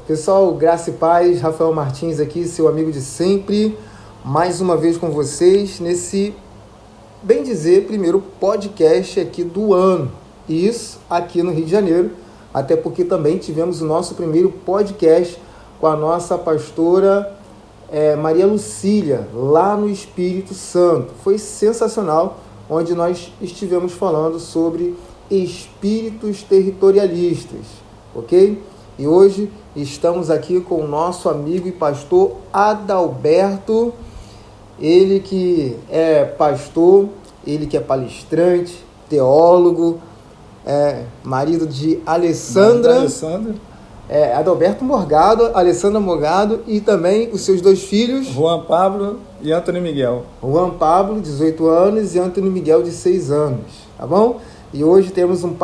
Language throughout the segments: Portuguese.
Pessoal, graça e paz, Rafael Martins aqui, seu amigo de sempre, mais uma vez com vocês nesse, bem dizer, primeiro podcast aqui do ano, isso aqui no Rio de Janeiro, até porque também tivemos o nosso primeiro podcast com a nossa pastora Maria Lucília, lá no Espírito Santo. Foi sensacional, onde nós estivemos falando sobre espíritos territorialistas, ok? E hoje estamos aqui com o nosso amigo e pastor Adalberto, ele que é pastor, ele que é palestrante, teólogo, marido de Alessandra, Adalberto Morgado, Alessandra Morgado, e também os seus dois filhos, Juan Pablo e Antônio Miguel. Juan Pablo, 18 anos, e Antônio Miguel, de 6 anos, tá bom? E hoje temos um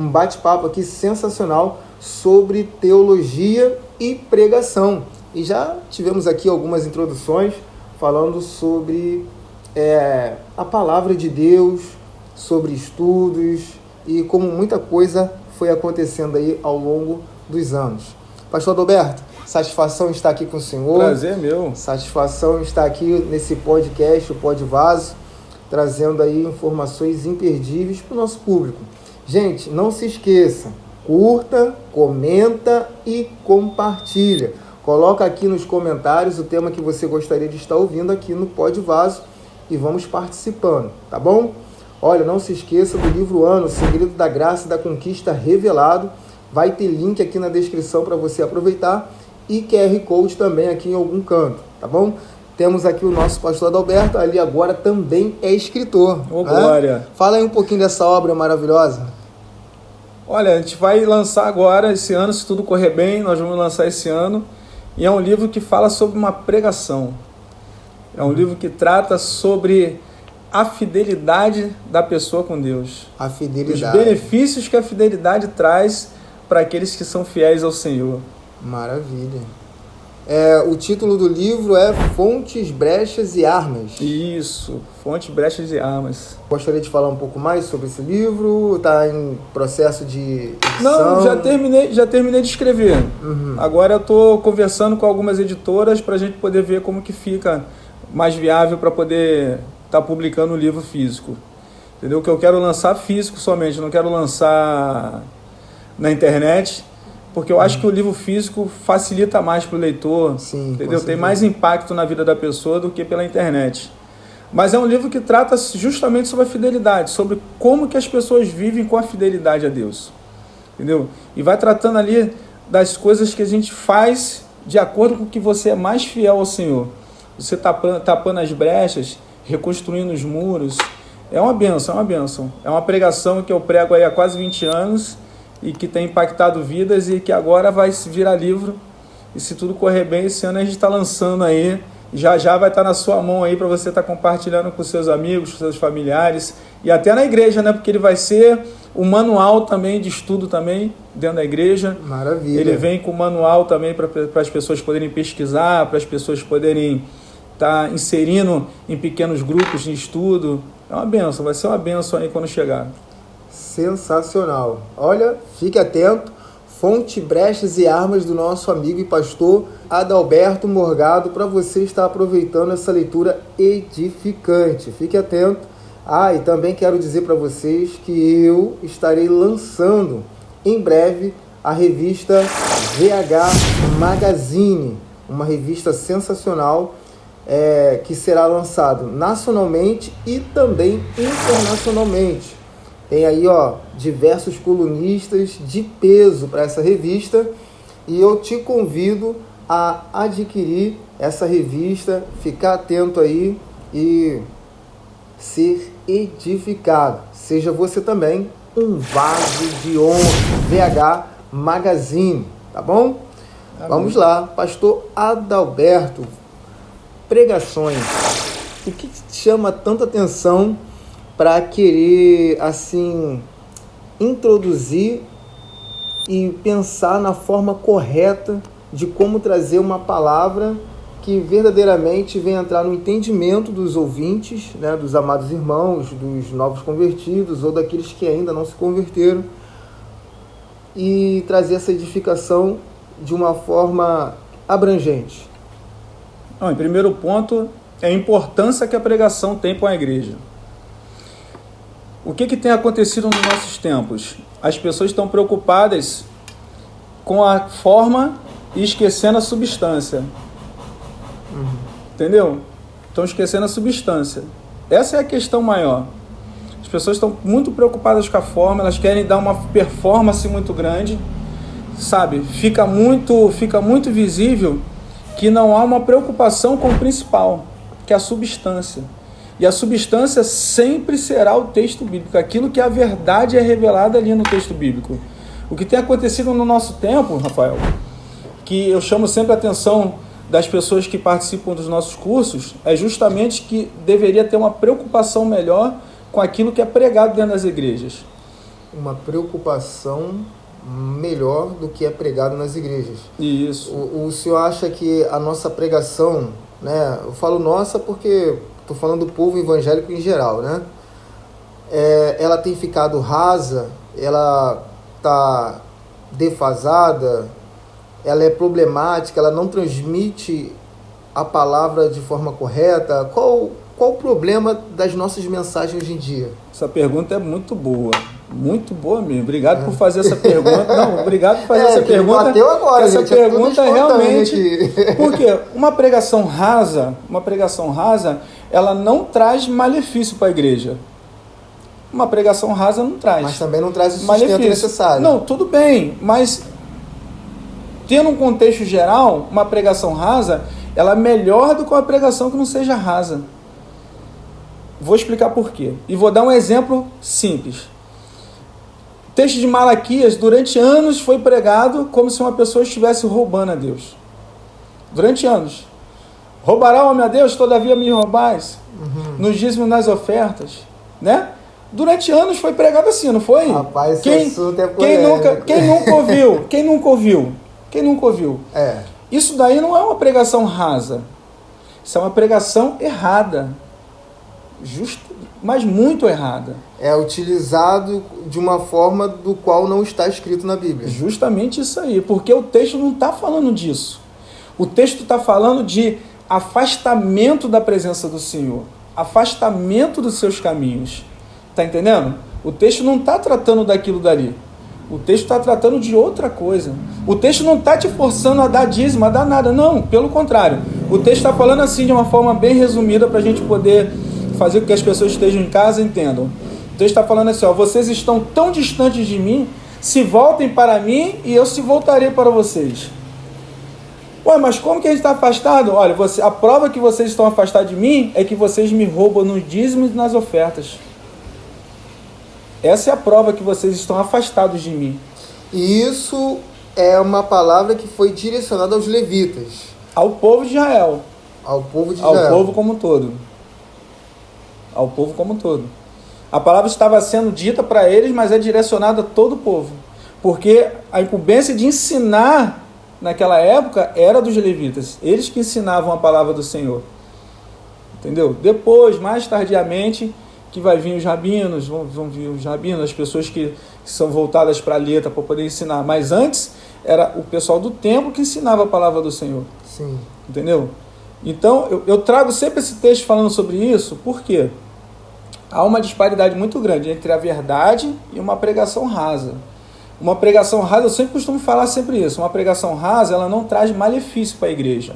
bate-papo aqui sensacional sobre teologia e pregação. E já tivemos aqui algumas introduções falando sobre a palavra de Deus, sobre estudos e como muita coisa foi acontecendo aí ao longo dos anos. Pastor Adalberto, satisfação estar aqui com o senhor. Prazer meu. Satisfação estar aqui nesse podcast, o Pod Vaso, trazendo aí informações imperdíveis para o nosso público. Gente, não se esqueça, curta, comenta e compartilha. Coloca aqui nos comentários o tema que você gostaria de estar ouvindo aqui no Pod Vaso e vamos participando, tá bom? Olha, não se esqueça do livro Ano, o Segredo da Graça e da Conquista Revelado. Vai ter link aqui na descrição para você aproveitar e QR Code também aqui em algum canto, tá bom? Temos aqui o nosso pastor Adalberto, ali agora também é escritor. Ô, glória! Fala aí um pouquinho dessa obra maravilhosa. Olha, a gente vai lançar agora, esse ano, se tudo correr bem, nós vamos lançar esse ano. E é um livro que fala sobre uma pregação. É um livro que trata sobre a fidelidade da pessoa com Deus. A fidelidade. Os benefícios que a fidelidade traz para aqueles que são fiéis ao Senhor. Maravilha. O título do livro é Fontes, Brechas e Armas. Isso, Fontes, Brechas e Armas. Gostaria de falar um pouco mais sobre esse livro? Está em processo de edição? Não, já terminei de escrever. Uhum. Agora eu estou conversando com algumas editoras para a gente poder ver como que fica mais viável para poder estar publicando o livro físico. Entendeu? Que eu quero lançar físico somente, não quero lançar na internet, porque eu acho que o livro físico facilita mais para o leitor. Sim, entendeu? Tem mais impacto na vida da pessoa do que pela internet. Mas é um livro que trata justamente sobre a fidelidade, sobre como que as pessoas vivem com a fidelidade a Deus. Entendeu? E vai tratando ali das coisas que a gente faz de acordo com que você é mais fiel ao Senhor. Você tapando as brechas, reconstruindo os muros. É uma bênção, é uma bênção. É uma pregação que eu prego aí há quase 20 anos e que tem impactado vidas e que agora vai virar livro. E se tudo correr bem, esse ano a gente está lançando aí. Já vai estar na sua mão aí para você estar compartilhando com seus amigos, com seus familiares e até na igreja, né? Porque ele vai ser o manual também de estudo também dentro da igreja. Maravilha. Ele vem com manual também para as pessoas poderem pesquisar, para as pessoas poderem estar inserindo em pequenos grupos de estudo. É uma benção, vai ser uma benção aí quando chegar. Sensacional. Olha, fique atento. Fonte, Brechas e Armas do nosso amigo e pastor Adalberto Morgado, para você estar aproveitando essa leitura edificante. Fique atento. E também quero dizer para vocês que eu estarei lançando em breve a revista VH Magazine, uma revista sensacional que será lançado nacionalmente e também internacionalmente. Tem aí, diversos colunistas de peso para essa revista e eu te convido a adquirir essa revista, ficar atento aí e ser edificado. Seja você também um vaso de honra. VH Magazine, tá bom? Amém. Vamos lá, pastor Adalberto, pregações. O que te chama tanta atenção para querer, assim, introduzir e pensar na forma correta de como trazer uma palavra que verdadeiramente venha entrar no entendimento dos ouvintes, né, dos amados irmãos, dos novos convertidos ou daqueles que ainda não se converteram, e trazer essa edificação de uma forma abrangente? Em primeiro ponto, é a importância que a pregação tem para a igreja. O que tem acontecido nos nossos tempos? As pessoas estão preocupadas com a forma e esquecendo a substância. Entendeu? Estão esquecendo a substância. Essa é a questão maior. As pessoas estão muito preocupadas com a forma, elas querem dar uma performance muito grande, sabe? Fica muito visível que não há uma preocupação com o principal, que é a substância. E a substância sempre será o texto bíblico, aquilo que a verdade é revelada ali no texto bíblico. O que tem acontecido no nosso tempo, Rafael, que eu chamo sempre a atenção das pessoas que participam dos nossos cursos, é justamente que deveria ter uma preocupação melhor com aquilo que é pregado dentro das igrejas. Uma preocupação melhor do que é pregado nas igrejas. Isso. O senhor acha que a nossa pregação, né? Eu falo nossa porque estou falando do povo evangélico em geral, né? Ela tem ficado rasa, ela está defasada, ela é problemática, ela não transmite a palavra de forma correta. Qual o problema das nossas mensagens hoje em dia? Essa pergunta é muito boa mesmo. Obrigado por fazer essa pergunta. Não, obrigado por fazer essa pergunta. Bateu agora, essa gente, pergunta é realmente. aqui. Porque uma pregação rasa, ela não traz malefício para a igreja. Uma pregação rasa não traz. Mas também não traz o sustento necessário. Não, tudo bem, mas tendo um contexto geral, uma pregação rasa, ela é melhor do que uma pregação que não seja rasa. Vou explicar por quê. E vou dar um exemplo simples. O texto de Malaquias, durante anos, foi pregado como se uma pessoa estivesse roubando a Deus. Durante anos. Roubará o homem a Deus, todavia me roubais. Nos dízimos, nas ofertas. Né? Durante anos foi pregado assim, não foi? Rapaz, quem nunca ouviu? Isso daí não é uma pregação rasa. Isso é uma pregação errada. Mas muito errada. É utilizado de uma forma do qual não está escrito na Bíblia. Justamente isso aí, porque o texto não está falando disso. O texto está falando de afastamento da presença do Senhor, afastamento dos seus caminhos. Está entendendo? O texto não está tratando daquilo dali. O texto está tratando de outra coisa. O texto não está te forçando a dar dízimo, a dar nada. Não, pelo contrário. O texto está falando assim de uma forma bem resumida para a gente poder fazer com que as pessoas que estejam em casa entendam. O texto está falando assim, vocês estão tão distantes de mim, se voltem para mim e eu se voltarei para vocês. Mas como que a gente está afastado? Olha, a prova que vocês estão afastados de mim é que vocês me roubam nos dízimos e nas ofertas. Essa é a prova que vocês estão afastados de mim. E isso é uma palavra que foi direcionada aos levitas. Ao povo de Israel. Ao povo de Israel. Ao povo como um todo. Ao povo como um todo. A palavra estava sendo dita para eles, mas é direcionada a todo o povo. Porque a incumbência de ensinar naquela época era dos levitas. Eles que ensinavam a palavra do Senhor. Entendeu? Depois, mais tardiamente, que vai vir os rabinos, vão vir os rabinos, as pessoas que são voltadas para a letra para poder ensinar. Mas antes, era o pessoal do templo que ensinava a palavra do Senhor. Sim. Entendeu? Então, eu trago sempre esse texto falando sobre isso, porque há uma disparidade muito grande entre a verdade e uma pregação rasa. Uma pregação rasa, eu sempre costumo falar sempre isso, uma pregação rasa, ela não traz malefício para a igreja.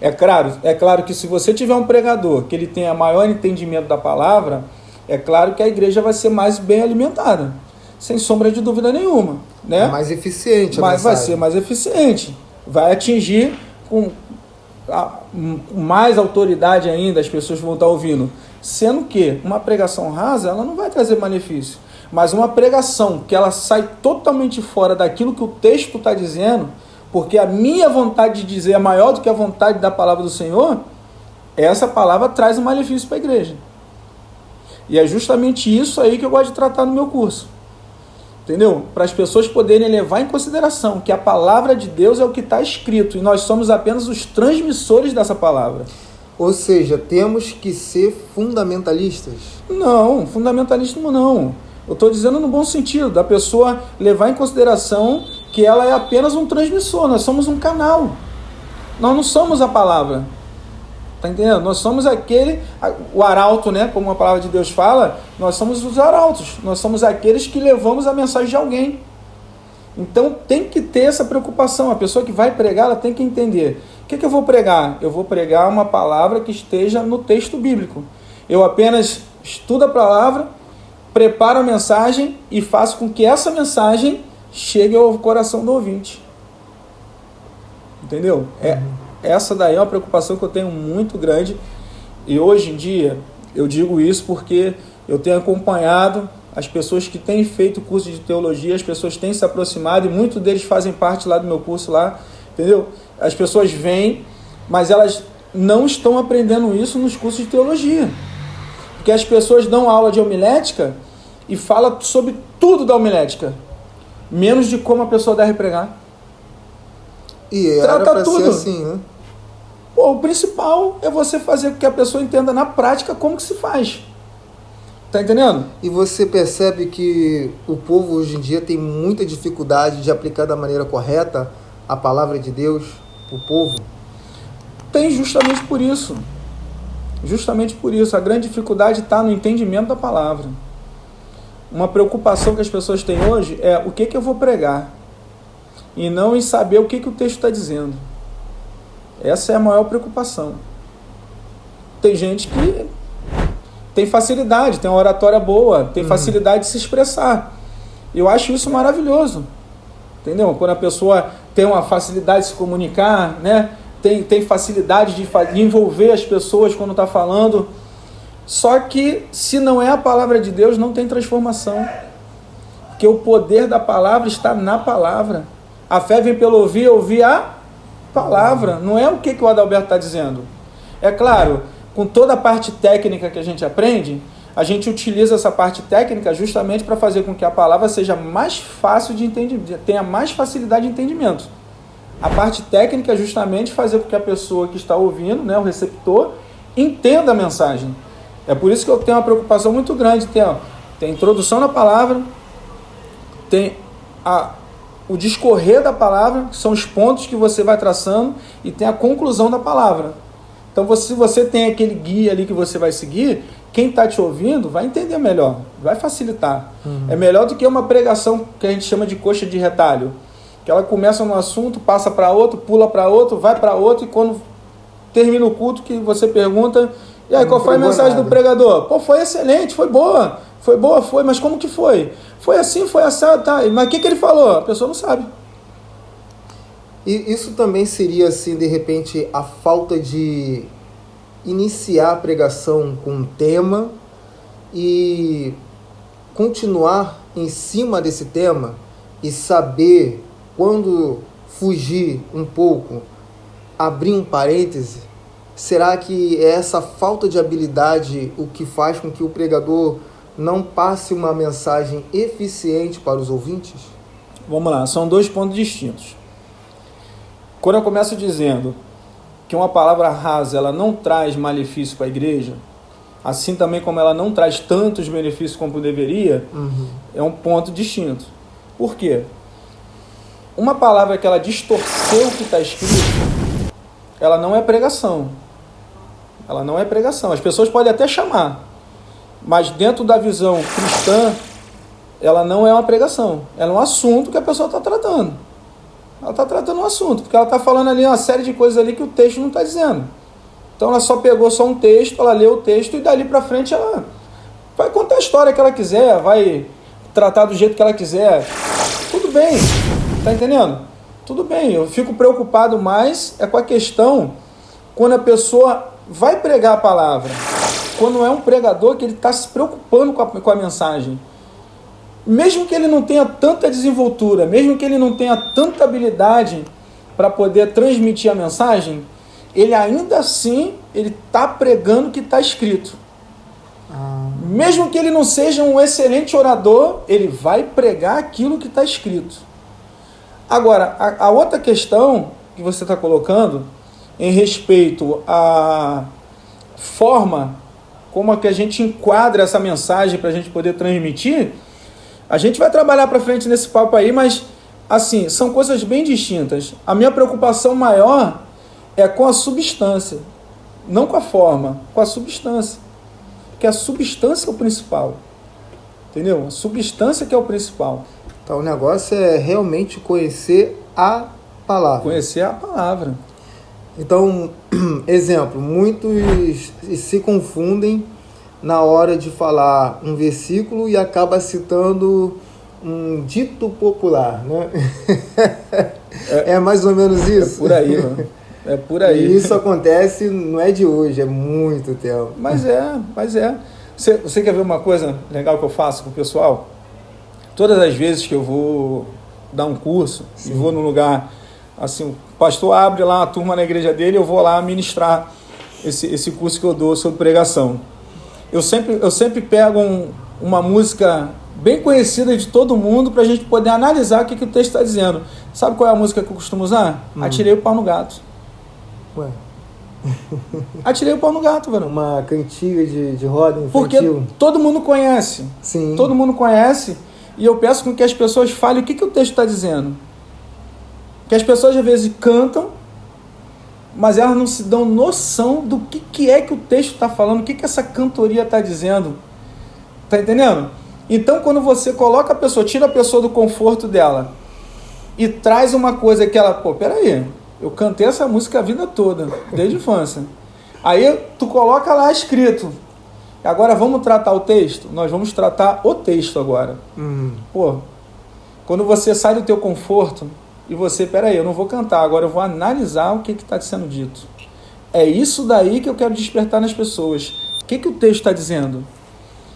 É claro que se você tiver um pregador que ele tenha maior entendimento da palavra, é claro que a igreja vai ser mais bem alimentada, sem sombra de dúvida nenhuma. Né? Mais eficiente. Mas vai ser mais eficiente, vai atingir com mais autoridade ainda, as pessoas vão estar ouvindo. Sendo que uma pregação rasa, ela não vai trazer malefício. Mas uma pregação que ela sai totalmente fora daquilo que o texto está dizendo, porque a minha vontade de dizer é maior do que a vontade da palavra do Senhor, essa palavra traz um malefício para a igreja. E é justamente isso aí que eu gosto de tratar no meu curso. Entendeu? Para as pessoas poderem levar em consideração que a palavra de Deus é o que está escrito e nós somos apenas os transmissores dessa palavra. Ou seja, temos que ser fundamentalistas? Não, fundamentalismo não. Eu estou dizendo no bom sentido, da pessoa levar em consideração que ela é apenas um transmissor, nós somos um canal. Nós não somos a palavra. Tá entendendo? Nós somos o arauto, né? Como a palavra de Deus fala, nós somos os arautos. Nós somos aqueles que levamos a mensagem de alguém. Então tem que ter essa preocupação. A pessoa que vai pregar, ela tem que entender. O que eu vou pregar? Eu vou pregar uma palavra que esteja no texto bíblico. Eu apenas estudo a palavra, preparo a mensagem e faço com que essa mensagem chegue ao coração do ouvinte. Entendeu? Essa daí é uma preocupação que eu tenho muito grande. E hoje em dia, eu digo isso porque eu tenho acompanhado as pessoas que têm feito curso de teologia, as pessoas têm se aproximado e muitos deles fazem parte lá do meu curso lá, entendeu? As pessoas vêm, mas elas não estão aprendendo isso nos cursos de teologia. Porque as pessoas dão aula de homilética e falam sobre tudo da homilética, menos de como a pessoa deve pregar. E trata era tudo. Ser assim, né? Pô, o principal é você fazer com que a pessoa entenda na prática como que se faz. Tá entendendo? E você percebe que o povo hoje em dia tem muita dificuldade de aplicar da maneira correta a palavra de Deus para o povo? Tem, justamente por isso. Justamente por isso. A grande dificuldade está no entendimento da palavra. Uma preocupação que as pessoas têm hoje é o que eu vou pregar, e não em saber o que o texto está dizendo. Essa é a maior preocupação. Tem gente que tem facilidade, tem uma oratória boa, tem facilidade de se expressar. Eu acho isso maravilhoso. Entendeu? Quando a pessoa tem uma facilidade de se comunicar, né? Tem facilidade de envolver as pessoas quando está falando. Só que, se não é a palavra de Deus, não tem transformação. Porque o poder da palavra está na palavra. A fé vem pelo ouvir a palavra. Não é o que o Adalberto está dizendo. É claro, com toda a parte técnica que a gente aprende, a gente utiliza essa parte técnica justamente para fazer com que a palavra seja mais fácil de entendimento, tenha mais facilidade de entendimento. A parte técnica é justamente fazer com que a pessoa que está ouvindo, né, o receptor, entenda a mensagem. É por isso que eu tenho uma preocupação muito grande. Tem a introdução na palavra, tem o discorrer da palavra, que são os pontos que você vai traçando, e tem a conclusão da palavra. Então, se você tem aquele guia ali que você vai seguir, quem está te ouvindo vai entender melhor, vai facilitar. É melhor do que uma pregação que a gente chama de coxa de retalho, que ela começa num assunto, passa para outro, pula para outro, vai para outro, e quando termina o culto que você pergunta, e aí, qual foi a mensagem do pregador? Pô, foi excelente, foi boa, mas como que foi? Foi assim, foi assado, tá? Mas o que ele falou? A pessoa não sabe. E isso também seria, assim, de repente, a falta de iniciar a pregação com um tema e continuar em cima desse tema e saber quando fugir um pouco, abrir um parêntese. Será que é essa falta de habilidade o que faz com que o pregador não passe uma mensagem eficiente para os ouvintes? Vamos lá, são dois pontos distintos. Quando eu começo dizendo que uma palavra rasa ela não traz malefício para a igreja, assim também como ela não traz tantos benefícios como deveria, é um ponto distinto. Por quê? Uma palavra que ela distorceu o que está escrito, ela não é pregação. Ela não é pregação. As pessoas podem até chamar, mas dentro da visão cristã, ela não é uma pregação. Ela é um assunto que a pessoa está tratando. Ela está tratando um assunto, porque ela está falando ali uma série de coisas ali que o texto não está dizendo. Então ela só pegou só um texto, ela leu o texto e dali para frente ela vai contar a história que ela quiser, vai tratar do jeito que ela quiser. Tudo bem, tá entendendo? Tudo bem, eu fico preocupado mais com a questão quando a pessoa vai pregar a palavra, quando é um pregador que ele está se preocupando com a mensagem. Mesmo que ele não tenha tanta desenvoltura, mesmo que ele não tenha tanta habilidade para poder transmitir a mensagem, ele ainda assim está pregando o que está escrito. Mesmo que ele não seja um excelente orador, ele vai pregar aquilo que está escrito. Agora, a outra questão que você está colocando em respeito à forma como é que a gente enquadra essa mensagem para a gente poder transmitir, a gente vai trabalhar para frente nesse papo aí, mas assim, são coisas bem distintas. A minha preocupação maior é com a substância, não com a forma, com a substância. Porque a substância é o principal. Entendeu? A substância que é o principal. Então o negócio é realmente conhecer a palavra. Conhecer a palavra. Então, exemplo, muitos se confundem na hora de falar um versículo e acaba citando um dito popular, né? É mais ou menos isso? É por aí, mano. É por aí. E isso acontece, não é de hoje, é muito tempo. Mas é. Você quer ver uma coisa legal que eu faço com o pessoal? Todas as vezes que eu vou dar um curso, sim, e vou num lugar, assim, o pastor abre lá uma turma na igreja dele, eu vou lá ministrar esse curso que eu dou sobre pregação. Eu sempre pego uma música bem conhecida de todo mundo para a gente poder analisar o que o texto está dizendo. Sabe qual é a música que eu costumo usar? Atirei o pau no gato. Ué? Atirei o pau no gato, velho. Uma cantiga de roda infantil. Porque todo mundo conhece. Sim. Todo mundo conhece. E eu peço com que as pessoas falem o que o texto está dizendo. Que as pessoas às vezes cantam, mas elas não se dão noção do que é que o texto está falando, o que essa cantoria está dizendo. Tá entendendo? Então, quando você coloca a pessoa, tira a pessoa do conforto dela e traz uma coisa que ela, peraí, eu cantei essa música a vida toda, desde a infância. Aí tu coloca lá escrito. Agora vamos tratar o texto? Nós vamos tratar o texto agora. Quando você sai do teu conforto e você, peraí, eu não vou cantar, agora eu vou analisar o que está sendo dito. É isso daí que eu quero despertar nas pessoas. O que o texto está dizendo?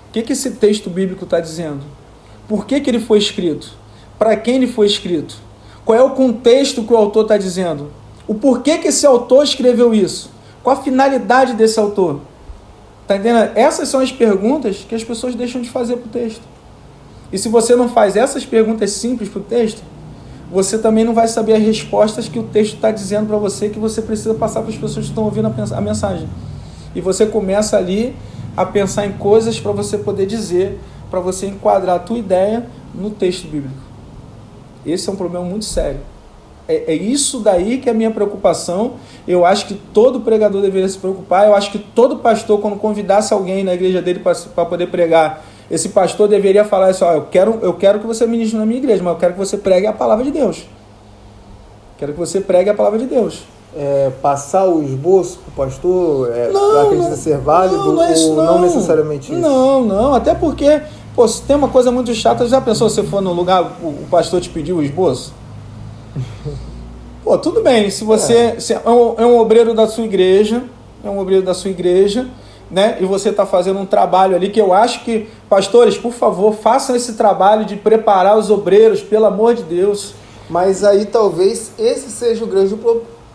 O que esse texto bíblico está dizendo? Por que ele foi escrito? Para quem ele foi escrito? Qual é o contexto que o autor está dizendo? O porquê que esse autor escreveu isso? Qual a finalidade desse autor? Tá entendendo? Essas são as perguntas que as pessoas deixam de fazer para o texto. E se você não faz essas perguntas simples para o texto, você também não vai saber as respostas que o texto está dizendo para você, que você precisa passar para as pessoas que estão ouvindo a mensagem. E você começa ali a pensar em coisas para você poder dizer, para você enquadrar a tua ideia no texto bíblico. Esse é um problema muito sério. É isso daí que é a minha preocupação. Eu acho que todo pregador deveria se preocupar. Eu acho que todo pastor, quando convidasse alguém na igreja dele para poder pregar, esse pastor deveria falar assim, eu quero que você ministre na minha igreja, mas eu quero que você pregue a palavra de Deus. Quero que você pregue a palavra de Deus. Passar o esboço para o pastor, acredita ser válido ou não necessariamente isso? Não. Até porque, se tem uma coisa muito chata, já pensou, se você for no lugar, o pastor te pediu o esboço? Tudo bem, se você é um obreiro da sua igreja, né? E você está fazendo um trabalho ali que eu acho que, pastores, por favor, façam esse trabalho de preparar os obreiros, pelo amor de Deus. Mas aí talvez esse seja o grande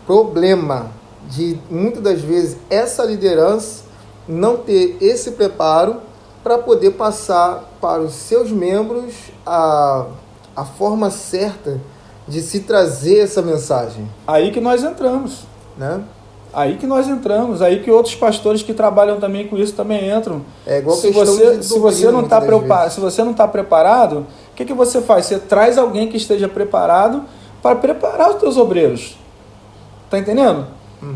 problema de, muitas das vezes, essa liderança não ter esse preparo para poder passar para os seus membros a forma certa de se trazer essa mensagem. Aí que nós entramos, né? Aí que outros pastores que trabalham também com isso também entram. É igual se você não está preparado, se você não está preparado, o que você faz? Você traz alguém que esteja preparado para preparar os teus obreiros. Tá entendendo?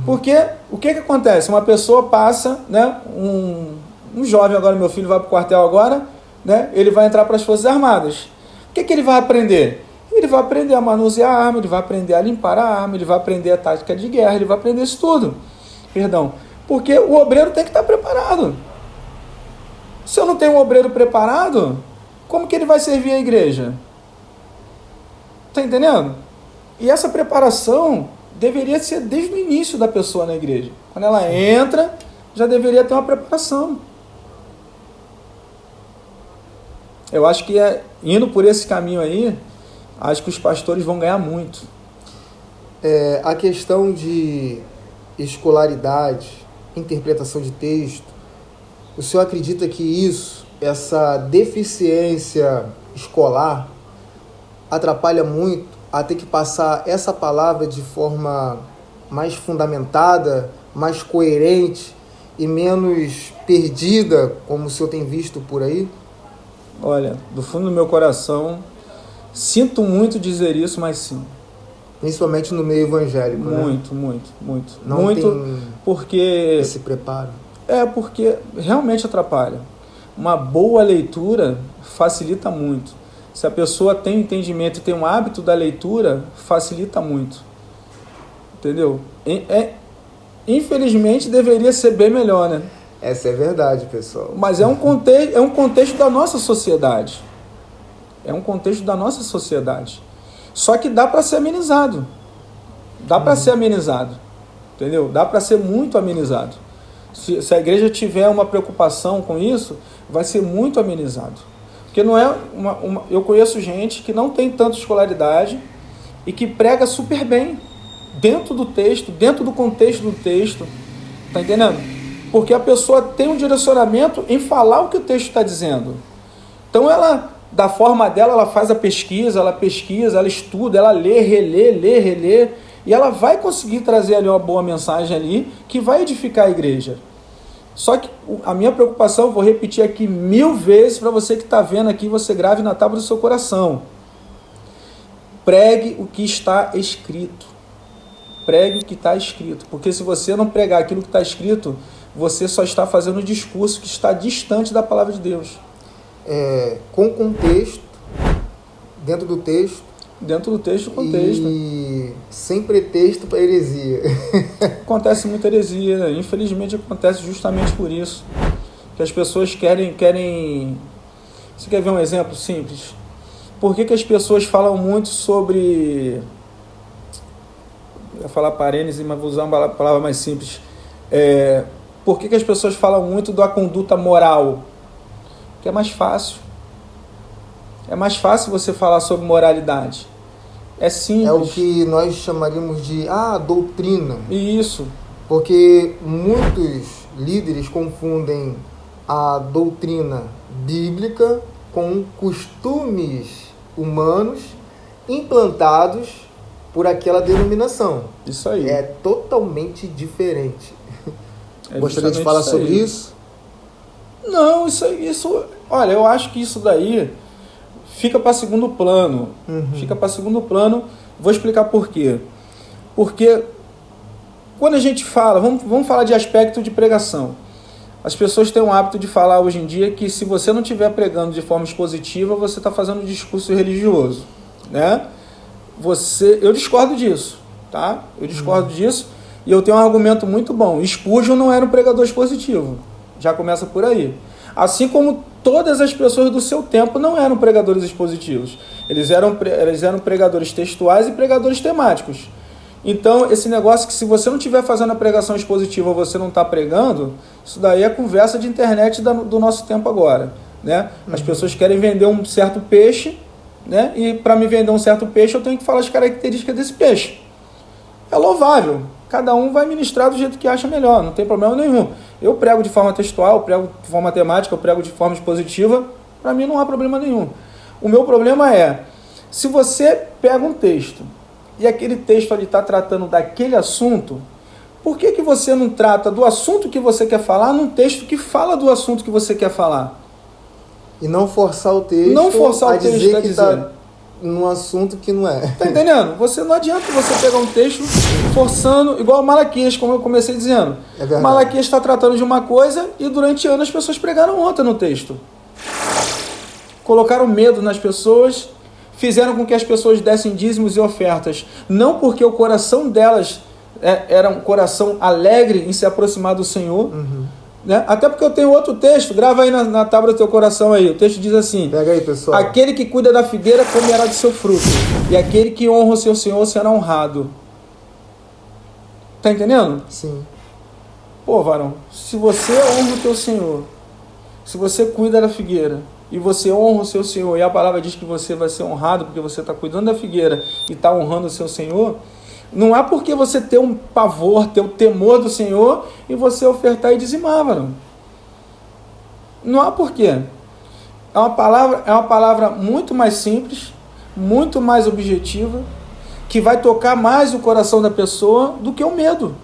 Porque o que acontece? Uma pessoa passa, né? Um jovem agora, meu filho vai para o quartel agora, né? Ele vai entrar para as Forças Armadas. O que ele vai aprender? Ele vai aprender a manusear a arma, ele vai aprender a limpar a arma, ele vai aprender a tática de guerra, ele vai aprender isso tudo. Porque o obreiro tem que estar preparado. Se eu não tenho um obreiro preparado, como que ele vai servir a igreja? Tá entendendo? E essa preparação deveria ser desde o início da pessoa na igreja. Quando ela entra, já deveria ter uma preparação. Eu acho que indo por esse caminho aí, acho que os pastores vão ganhar muito. A questão de escolaridade, interpretação de texto, o senhor acredita que essa deficiência escolar, atrapalha muito a ter que passar essa palavra de forma mais fundamentada, mais coerente e menos perdida, como o senhor tem visto por aí? Olha, do fundo do meu coração, Sinto muito dizer isso, mas sim. Principalmente no meio evangélico, muito, né? Muito. Não muito, tem porque esse preparo. porque realmente atrapalha. Uma boa leitura facilita muito. Se a pessoa tem entendimento e tem um hábito da leitura, facilita muito. Entendeu? Infelizmente deveria ser bem melhor, né? Essa é verdade, pessoal. Mas é um contexto da nossa sociedade. É um contexto da nossa sociedade. Só que dá para ser amenizado. Dá para ser amenizado. Entendeu? Dá para ser muito amenizado. Se a igreja tiver uma preocupação com isso, vai ser muito amenizado. Porque não é eu conheço gente que não tem tanta escolaridade e que prega super bem dentro do texto, dentro do contexto do texto. Tá entendendo? Porque a pessoa tem um direcionamento em falar o que o texto está dizendo. Então ela, da forma dela, ela faz a pesquisa, ela estuda, ela lê, relê, e ela vai conseguir trazer ali uma boa mensagem ali que vai edificar a igreja. Só que a minha preocupação, vou repetir aqui 1000 vezes para você que está vendo aqui, você grave na tábua do seu coração. Pregue o que está escrito. Pregue o que está escrito. Porque se você não pregar aquilo que está escrito, você só está fazendo um discurso que está distante da palavra de Deus. Com contexto, dentro do texto. Dentro do texto, contexto. E sem pretexto para heresia. Acontece muita heresia, infelizmente acontece justamente por isso. Que as pessoas querem... Você quer ver um exemplo simples? Por que as pessoas falam muito sobre... Eu ia falar parênese, mas vou usar uma palavra mais simples. Por que as pessoas falam muito da conduta moral? Porque é mais fácil. É mais fácil você falar sobre moralidade. É simples. É o que nós chamaríamos de doutrina. Isso. Porque muitos líderes confundem a doutrina bíblica com costumes humanos implantados por aquela denominação. Isso aí. É totalmente diferente. Gostaria de falar sobre isso? Não, isso... Olha, eu acho que isso daí fica para segundo plano. Fica para segundo plano. Vou explicar por quê. Porque quando a gente fala... Vamos falar de aspecto de pregação. As pessoas têm um hábito de falar hoje em dia que se você não estiver pregando de forma expositiva, você está fazendo um discurso religioso, né? Eu discordo disso, tá? Eu discordo disso e eu tenho um argumento muito bom. Spurgeon não era um pregador expositivo. Já começa por aí. Assim como todas as pessoas do seu tempo não eram pregadores expositivos. Eles eram pregadores textuais e pregadores temáticos. Então, esse negócio que se você não estiver fazendo a pregação expositiva, você não está pregando, isso daí é conversa de internet do nosso tempo agora, né? As pessoas querem vender um certo peixe, né? E para me vender um certo peixe, eu tenho que falar as características desse peixe. É louvável. Cada um vai ministrar do jeito que acha melhor, não tem problema nenhum. Eu prego de forma textual, eu prego de forma temática, eu prego de forma expositiva, para mim não há problema nenhum. O meu problema é, se você pega um texto e aquele texto ali está tratando daquele assunto, por que você não trata do assunto que você quer falar num texto que fala do assunto que você quer falar? E não forçar o texto, a dizer que está num assunto que não é. Tá entendendo? Não adianta você pegar um texto forçando, igual Malaquias, como eu comecei dizendo. É verdade. Malaquias está tratando de uma coisa e durante anos as pessoas pregaram outra no texto. Colocaram medo nas pessoas, fizeram com que as pessoas dessem dízimos e ofertas. Não porque o coração delas era um coração alegre em se aproximar do Senhor, né? Até porque eu tenho outro texto, grava aí na tábua do teu coração aí. O texto diz assim: pega aí, pessoal. Aquele que cuida da figueira comerá do seu fruto, e aquele que honra o seu Senhor será honrado. Tá entendendo? Sim. Pô, varão, se você honra o teu Senhor, se você cuida da figueira, e você honra o seu Senhor, e a palavra diz que você vai ser honrado porque você está cuidando da figueira e está honrando o seu Senhor, não há por que você ter um pavor, ter o temor do Senhor e você ofertar e dizimar, varão. Não há por quê. É uma palavra muito mais simples, muito mais objetiva, que vai tocar mais o coração da pessoa do que o medo.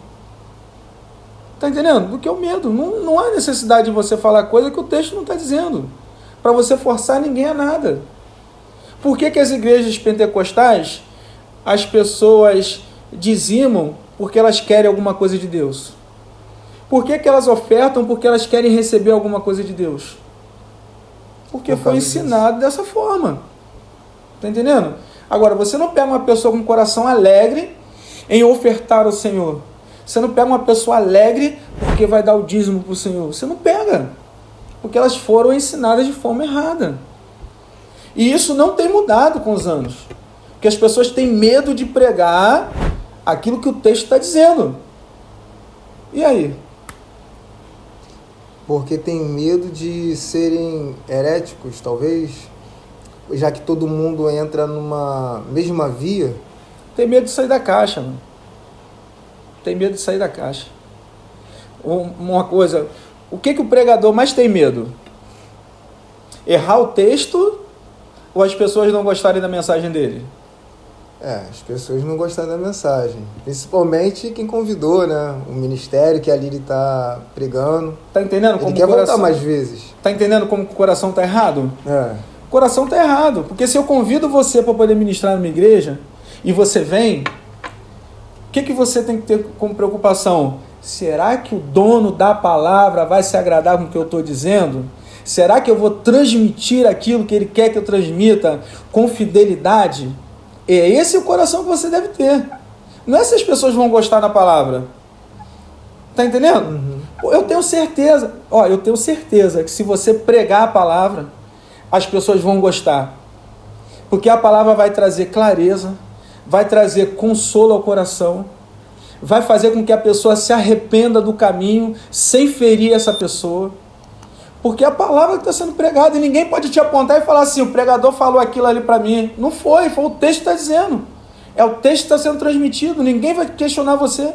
Está entendendo? Do que o medo. Não há necessidade de você falar coisa que o texto não está dizendo. Para você forçar ninguém a nada. Por que as igrejas pentecostais, as pessoas dizimam porque elas querem alguma coisa de Deus? Por que elas ofertam porque elas querem receber alguma coisa de Deus? Porque foi ensinado dessa forma. Está entendendo? Agora, você não pega uma pessoa com um coração alegre em ofertar ao Senhor. Você não pega uma pessoa alegre porque vai dar o dízimo para o Senhor. Você não pega. Porque elas foram ensinadas de forma errada. E isso não tem mudado com os anos. Porque as pessoas têm medo de pregar aquilo que o texto está dizendo. E aí? Porque tem medo de serem heréticos, talvez, já que todo mundo entra numa mesma via. Tem medo de sair da caixa, mano. Tem medo de sair da caixa. Uma coisa, o que o pregador mais tem medo? Errar o texto ou as pessoas não gostarem da mensagem dele? As pessoas não gostaram da mensagem. Principalmente quem convidou, né? O ministério que ali ele está pregando. Tá entendendo como ele quer voltar mais vezes. Tá entendendo como o coração tá errado? O coração tá errado. Porque se eu convido você para poder ministrar numa igreja e você vem, o que você tem que ter como preocupação? Será que o dono da palavra vai se agradar com o que eu estou dizendo? Será que eu vou transmitir aquilo que ele quer que eu transmita com fidelidade? É esse o coração que você deve ter. Não é se as pessoas vão gostar da palavra. Tá entendendo? Uhum. Eu tenho certeza que se você pregar a palavra, as pessoas vão gostar. Porque a palavra vai trazer clareza, vai trazer consolo ao coração, vai fazer com que a pessoa se arrependa do caminho, sem ferir essa pessoa. Porque a palavra que está sendo pregada, e ninguém pode te apontar e falar assim, o pregador falou aquilo ali para mim. Não foi o texto que está dizendo. É o texto que está sendo transmitido, ninguém vai questionar você.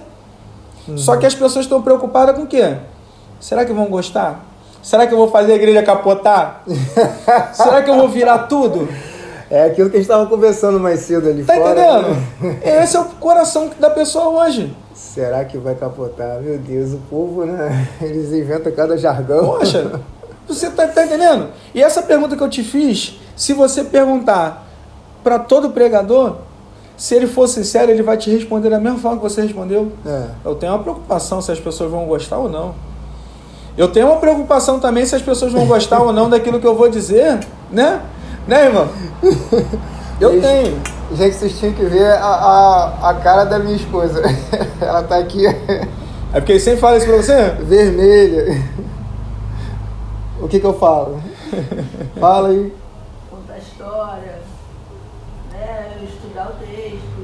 Só que as pessoas estão preocupadas com o quê? Será que vão gostar? Será que eu vou fazer a igreja capotar? Será que eu vou virar tudo? É aquilo que a gente estava conversando mais cedo ali fora. Tá entendendo? Né? Esse é o coração da pessoa hoje. Será que vai capotar? Meu Deus, o povo, né? Eles inventam cada jargão. Poxa, você tá entendendo? E essa pergunta que eu te fiz, se você perguntar para todo pregador, se ele for sincero, ele vai te responder da mesma forma que você respondeu. Eu tenho uma preocupação se as pessoas vão gostar ou não. Eu tenho uma preocupação também se as pessoas vão gostar ou não daquilo que eu vou dizer, né? Né, irmão? Eu tenho. Gente, vocês tinham que ver a cara da minha esposa. Ela tá aqui. É porque ele sempre fala isso pra você? Vermelha. O que eu falo? Fala aí. Contar a história, né? Estudar o texto.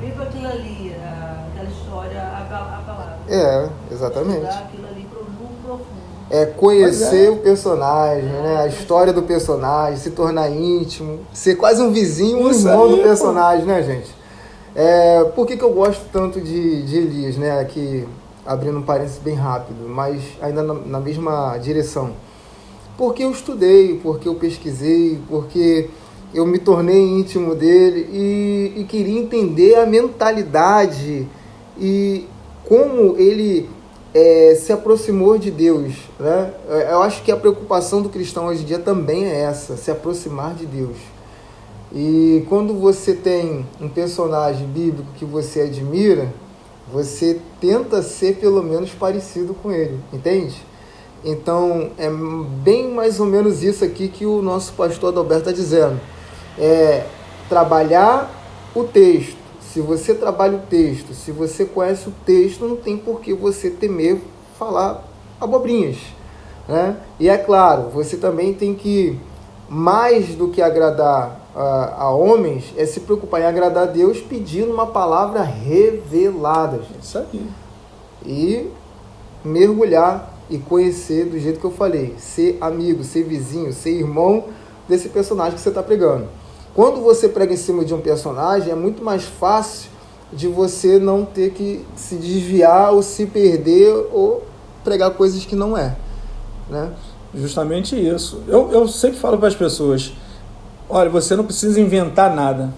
Viva aquilo ali, aquela história, a palavra. Exatamente. Estudar aquilo ali no profundo. Conhecer o personagem, né? A história do personagem, se tornar íntimo, ser quase um vizinho, um irmão do personagem, né, gente? Por que eu gosto tanto de Elias, né? Aqui, abrindo um parênteses bem rápido, mas ainda na mesma direção. Porque eu estudei, porque eu pesquisei, porque eu me tornei íntimo dele e queria entender a mentalidade e como ele se aproximou de Deus, né? Eu acho que a preocupação do cristão hoje em dia também é essa, se aproximar de Deus. E quando você tem um personagem bíblico que você admira, você tenta ser pelo menos parecido com ele, entende? Então, é bem mais ou menos isso aqui que o nosso pastor Adalberto está dizendo. Trabalhar o texto. Se você trabalha o texto, se você conhece o texto, não tem por que você temer falar abobrinhas, né? E é claro, você também tem que, mais do que agradar a homens, se preocupar em agradar a Deus pedindo uma palavra revelada. Isso aí. E mergulhar e conhecer do jeito que eu falei. Ser amigo, ser vizinho, ser irmão desse personagem que você está pregando. Quando você prega em cima de um personagem, é muito mais fácil de você não ter que se desviar ou se perder ou pregar coisas que não é, né? Justamente isso. Eu sempre falo para as pessoas, olha, você não precisa inventar nada.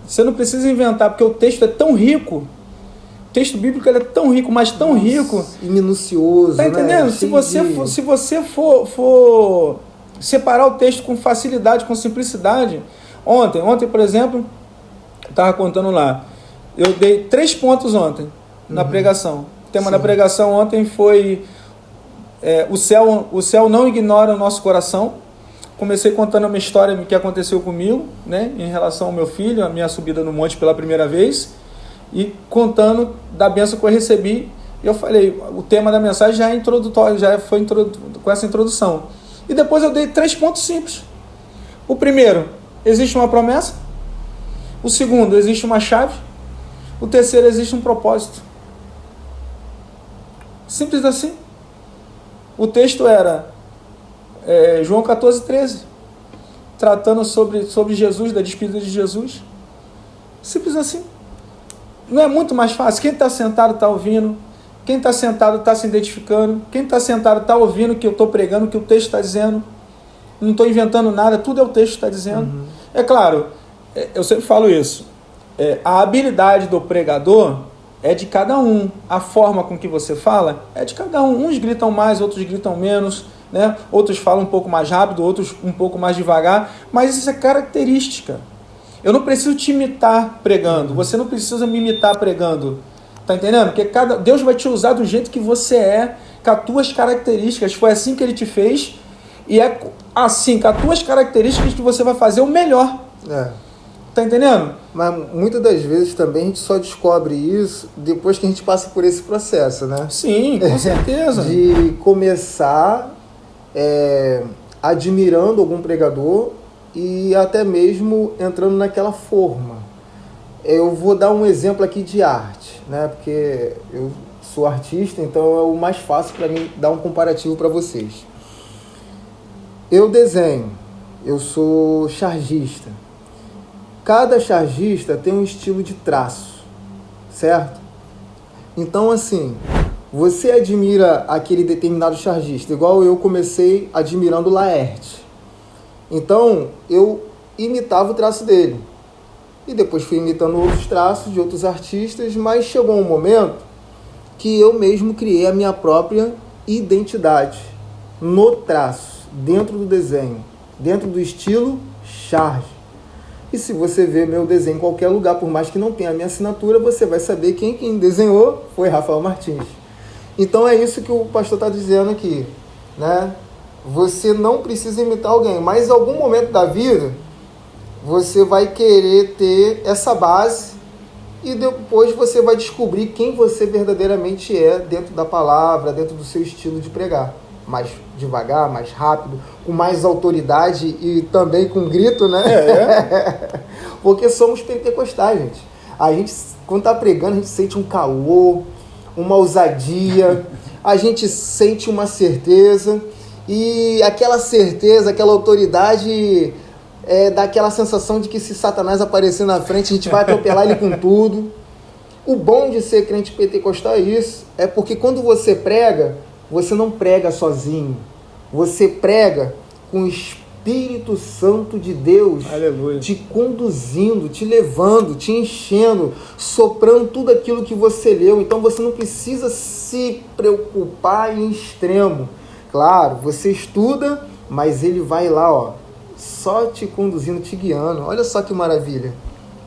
Você não precisa inventar, porque o texto é tão rico. O texto bíblico ele é tão rico, mas tão rico. E minucioso, tá entendendo? Né? Se você for separar o texto com facilidade, com simplicidade. Ontem, por exemplo, eu estava contando lá, eu dei 3 pontos ontem na pregação. O tema da pregação ontem foi o céu não ignora o nosso coração. Comecei contando uma história que aconteceu comigo, né, em relação ao meu filho, a minha subida no monte pela primeira vez, e contando da bênção que eu recebi. Eu falei, o tema da mensagem já é introdutório, já foi com essa introdução. E depois eu dei 3 pontos simples. O primeiro, existe uma promessa. O segundo, existe uma chave. O terceiro, existe um propósito. Simples assim. O texto era João 14:13, tratando sobre Jesus, da despedida de Jesus. Simples assim. Não é muito mais fácil? Quem está sentado está ouvindo. Quem está sentado está se identificando. Quem está sentado está ouvindo o que eu estou pregando, o que o texto está dizendo. Não estou inventando nada, tudo é o texto que está dizendo. É claro, eu sempre falo isso. A habilidade do pregador é de cada um. A forma com que você fala é de cada um. Uns gritam mais, outros gritam menos, né? Outros falam um pouco mais rápido, outros um pouco mais devagar. Mas isso é característica. Eu não preciso te imitar pregando. Você não precisa me imitar pregando. Tá entendendo? Porque Deus vai te usar do jeito que você é, com as tuas características. Foi assim que Ele te fez. E é assim, com as tuas características, que você vai fazer o melhor. Tá entendendo? Mas muitas das vezes também a gente só descobre isso depois que a gente passa por esse processo, né? Sim, com certeza. De começar admirando algum pregador e até mesmo entrando naquela forma. Eu vou dar um exemplo aqui de arte, né? Porque eu sou artista, então é o mais fácil para mim dar um comparativo para vocês. Eu desenho, eu sou chargista. Cada chargista tem um estilo de traço, certo? Então, assim, você admira aquele determinado chargista, igual eu comecei admirando Laerte. Então, eu imitava o traço dele. E depois fui imitando outros traços de outros artistas, mas chegou um momento que eu mesmo criei a minha própria identidade no traço, dentro do desenho, dentro do estilo charge. E se você ver meu desenho em qualquer lugar, por mais que não tenha a minha assinatura, você vai saber quem desenhou foi Rafael Martins. Então é isso que o pastor está dizendo aqui, né? Você não precisa imitar alguém, mas em algum momento da vida você vai querer ter essa base e depois você vai descobrir quem você verdadeiramente é dentro da palavra, dentro do seu estilo de pregar. Mais devagar, mais rápido, com mais autoridade e também com grito, né? Porque somos pentecostais, gente. A gente, quando está pregando, a gente sente um calor, uma ousadia, a gente sente uma certeza, e aquela certeza, aquela autoridade dá aquela sensação de que se Satanás aparecer na frente, a gente vai atropelar ele com tudo. O bom de ser crente pentecostal é isso, é porque quando você prega, você não prega sozinho, você prega com o Espírito Santo de Deus, aleluia, te conduzindo, te levando, te enchendo, soprando tudo aquilo que você leu. Então você não precisa se preocupar em extremo. Claro, você estuda, mas ele vai lá, só te conduzindo, te guiando. Olha só que maravilha.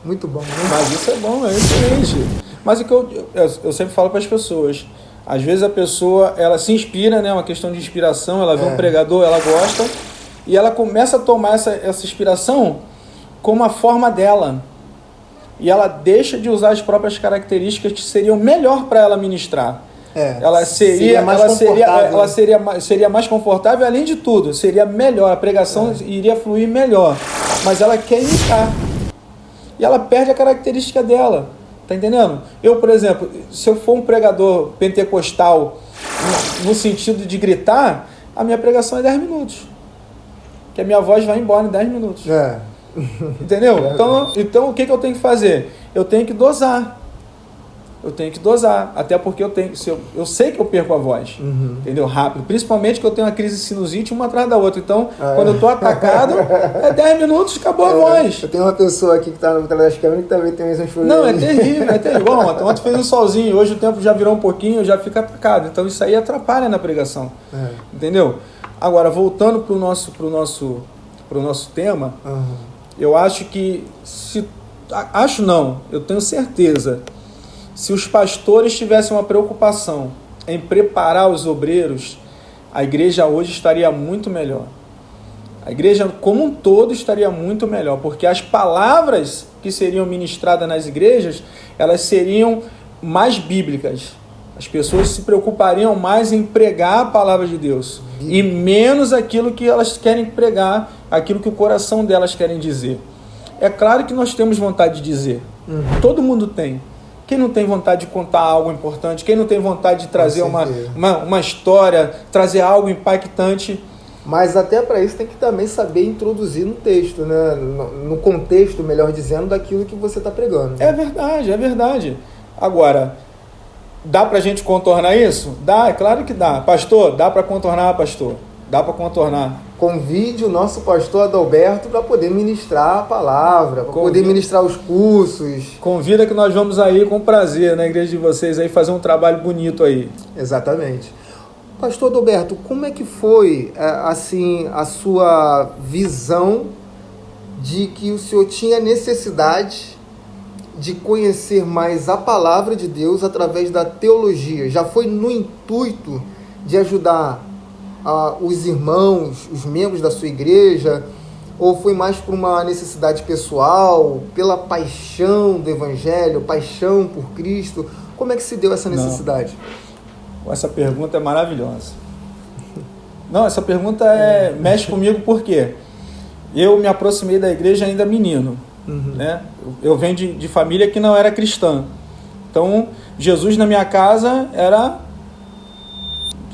Muito bom, né? Mas isso é bom, é excelente. Mas o que eu sempre falo para as pessoas, às vezes a pessoa, ela se inspira, né? Uma questão de inspiração, ela vê um pregador, ela gosta, e ela começa a tomar essa inspiração como a forma dela. E ela deixa de usar as próprias características que seriam melhor para ela ministrar. Ela seria mais confortável, além de tudo, seria melhor, a pregação iria fluir melhor. Mas ela quer imitar. E ela perde a característica dela. Tá entendendo? Eu, por exemplo, se eu for um pregador pentecostal no sentido de gritar, a minha pregação é 10 minutos. Que a minha voz vai embora em 10 minutos. Entendeu? Então o que eu tenho que fazer? Eu tenho que dosar. Até porque eu sei que eu perco a voz, entendeu? Rápido. Principalmente que eu tenho uma crise sinusite uma atrás da outra. Então, quando eu tô atacado, 10 minutos, acabou a voz. Eu tenho uma pessoa aqui que tá no trás das câmeras que também tem essas problemas. Não, é terrível. Bom, ontem fez um solzinho, hoje o tempo já virou um pouquinho, já fica atacado. Então isso aí atrapalha na pregação. Entendeu? Agora, voltando para o nosso tema, eu acho que, eu tenho certeza, se os pastores tivessem uma preocupação em preparar os obreiros, a igreja hoje estaria muito melhor. A igreja como um todo estaria muito melhor, porque as palavras que seriam ministradas nas igrejas, elas seriam mais bíblicas. As pessoas se preocupariam mais em pregar a palavra de Deus e menos aquilo que elas querem pregar, aquilo que o coração delas querem dizer. É claro que nós temos vontade de dizer. Todo mundo tem. Quem não tem vontade de contar algo importante? Quem não tem vontade de trazer uma história, trazer algo impactante? Mas até para isso tem que também saber introduzir no texto, né? No contexto, melhor dizendo, daquilo que você está pregando. É verdade. Agora, dá para a gente contornar isso? Dá, é claro que dá. Pastor, dá para contornar, pastor. Dá para contornar. Convide o nosso pastor Adalberto para poder ministrar a palavra, para poder ministrar os cursos. Convida que nós vamos aí com prazer na igreja de vocês aí fazer um trabalho bonito aí. Exatamente. Pastor Adalberto, como é que foi assim a sua visão de que o senhor tinha necessidade de conhecer mais a palavra de Deus através da teologia? Já foi no intuito de ajudar os irmãos, os membros da sua igreja, ou foi mais por uma necessidade pessoal, pela paixão do Evangelho, paixão por Cristo? Como é que se deu essa necessidade? Essa pergunta é maravilhosa. Não, essa pergunta mexe comigo porque eu me aproximei da igreja ainda menino. Né? Eu venho de família que não era cristã. Então, Jesus na minha casa era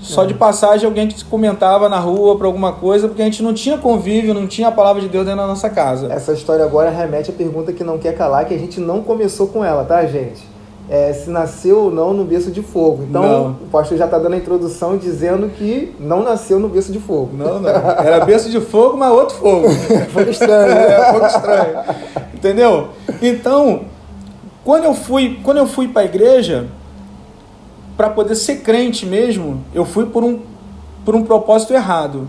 só de passagem, alguém que comentava na rua para alguma coisa, porque a gente não tinha convívio, não tinha a palavra de Deus dentro da nossa casa. Essa história agora remete à pergunta que não quer calar, que a gente não começou com ela, tá, gente? Se nasceu ou não no berço de fogo. Então, não. O pastor já está dando a introdução dizendo que não nasceu no berço de fogo. Não. Era berço de fogo, mas outro fogo. Fogo estranho. Fogo estranho. Entendeu? Então, quando eu fui para a igreja, para poder ser crente mesmo, eu fui por um propósito errado.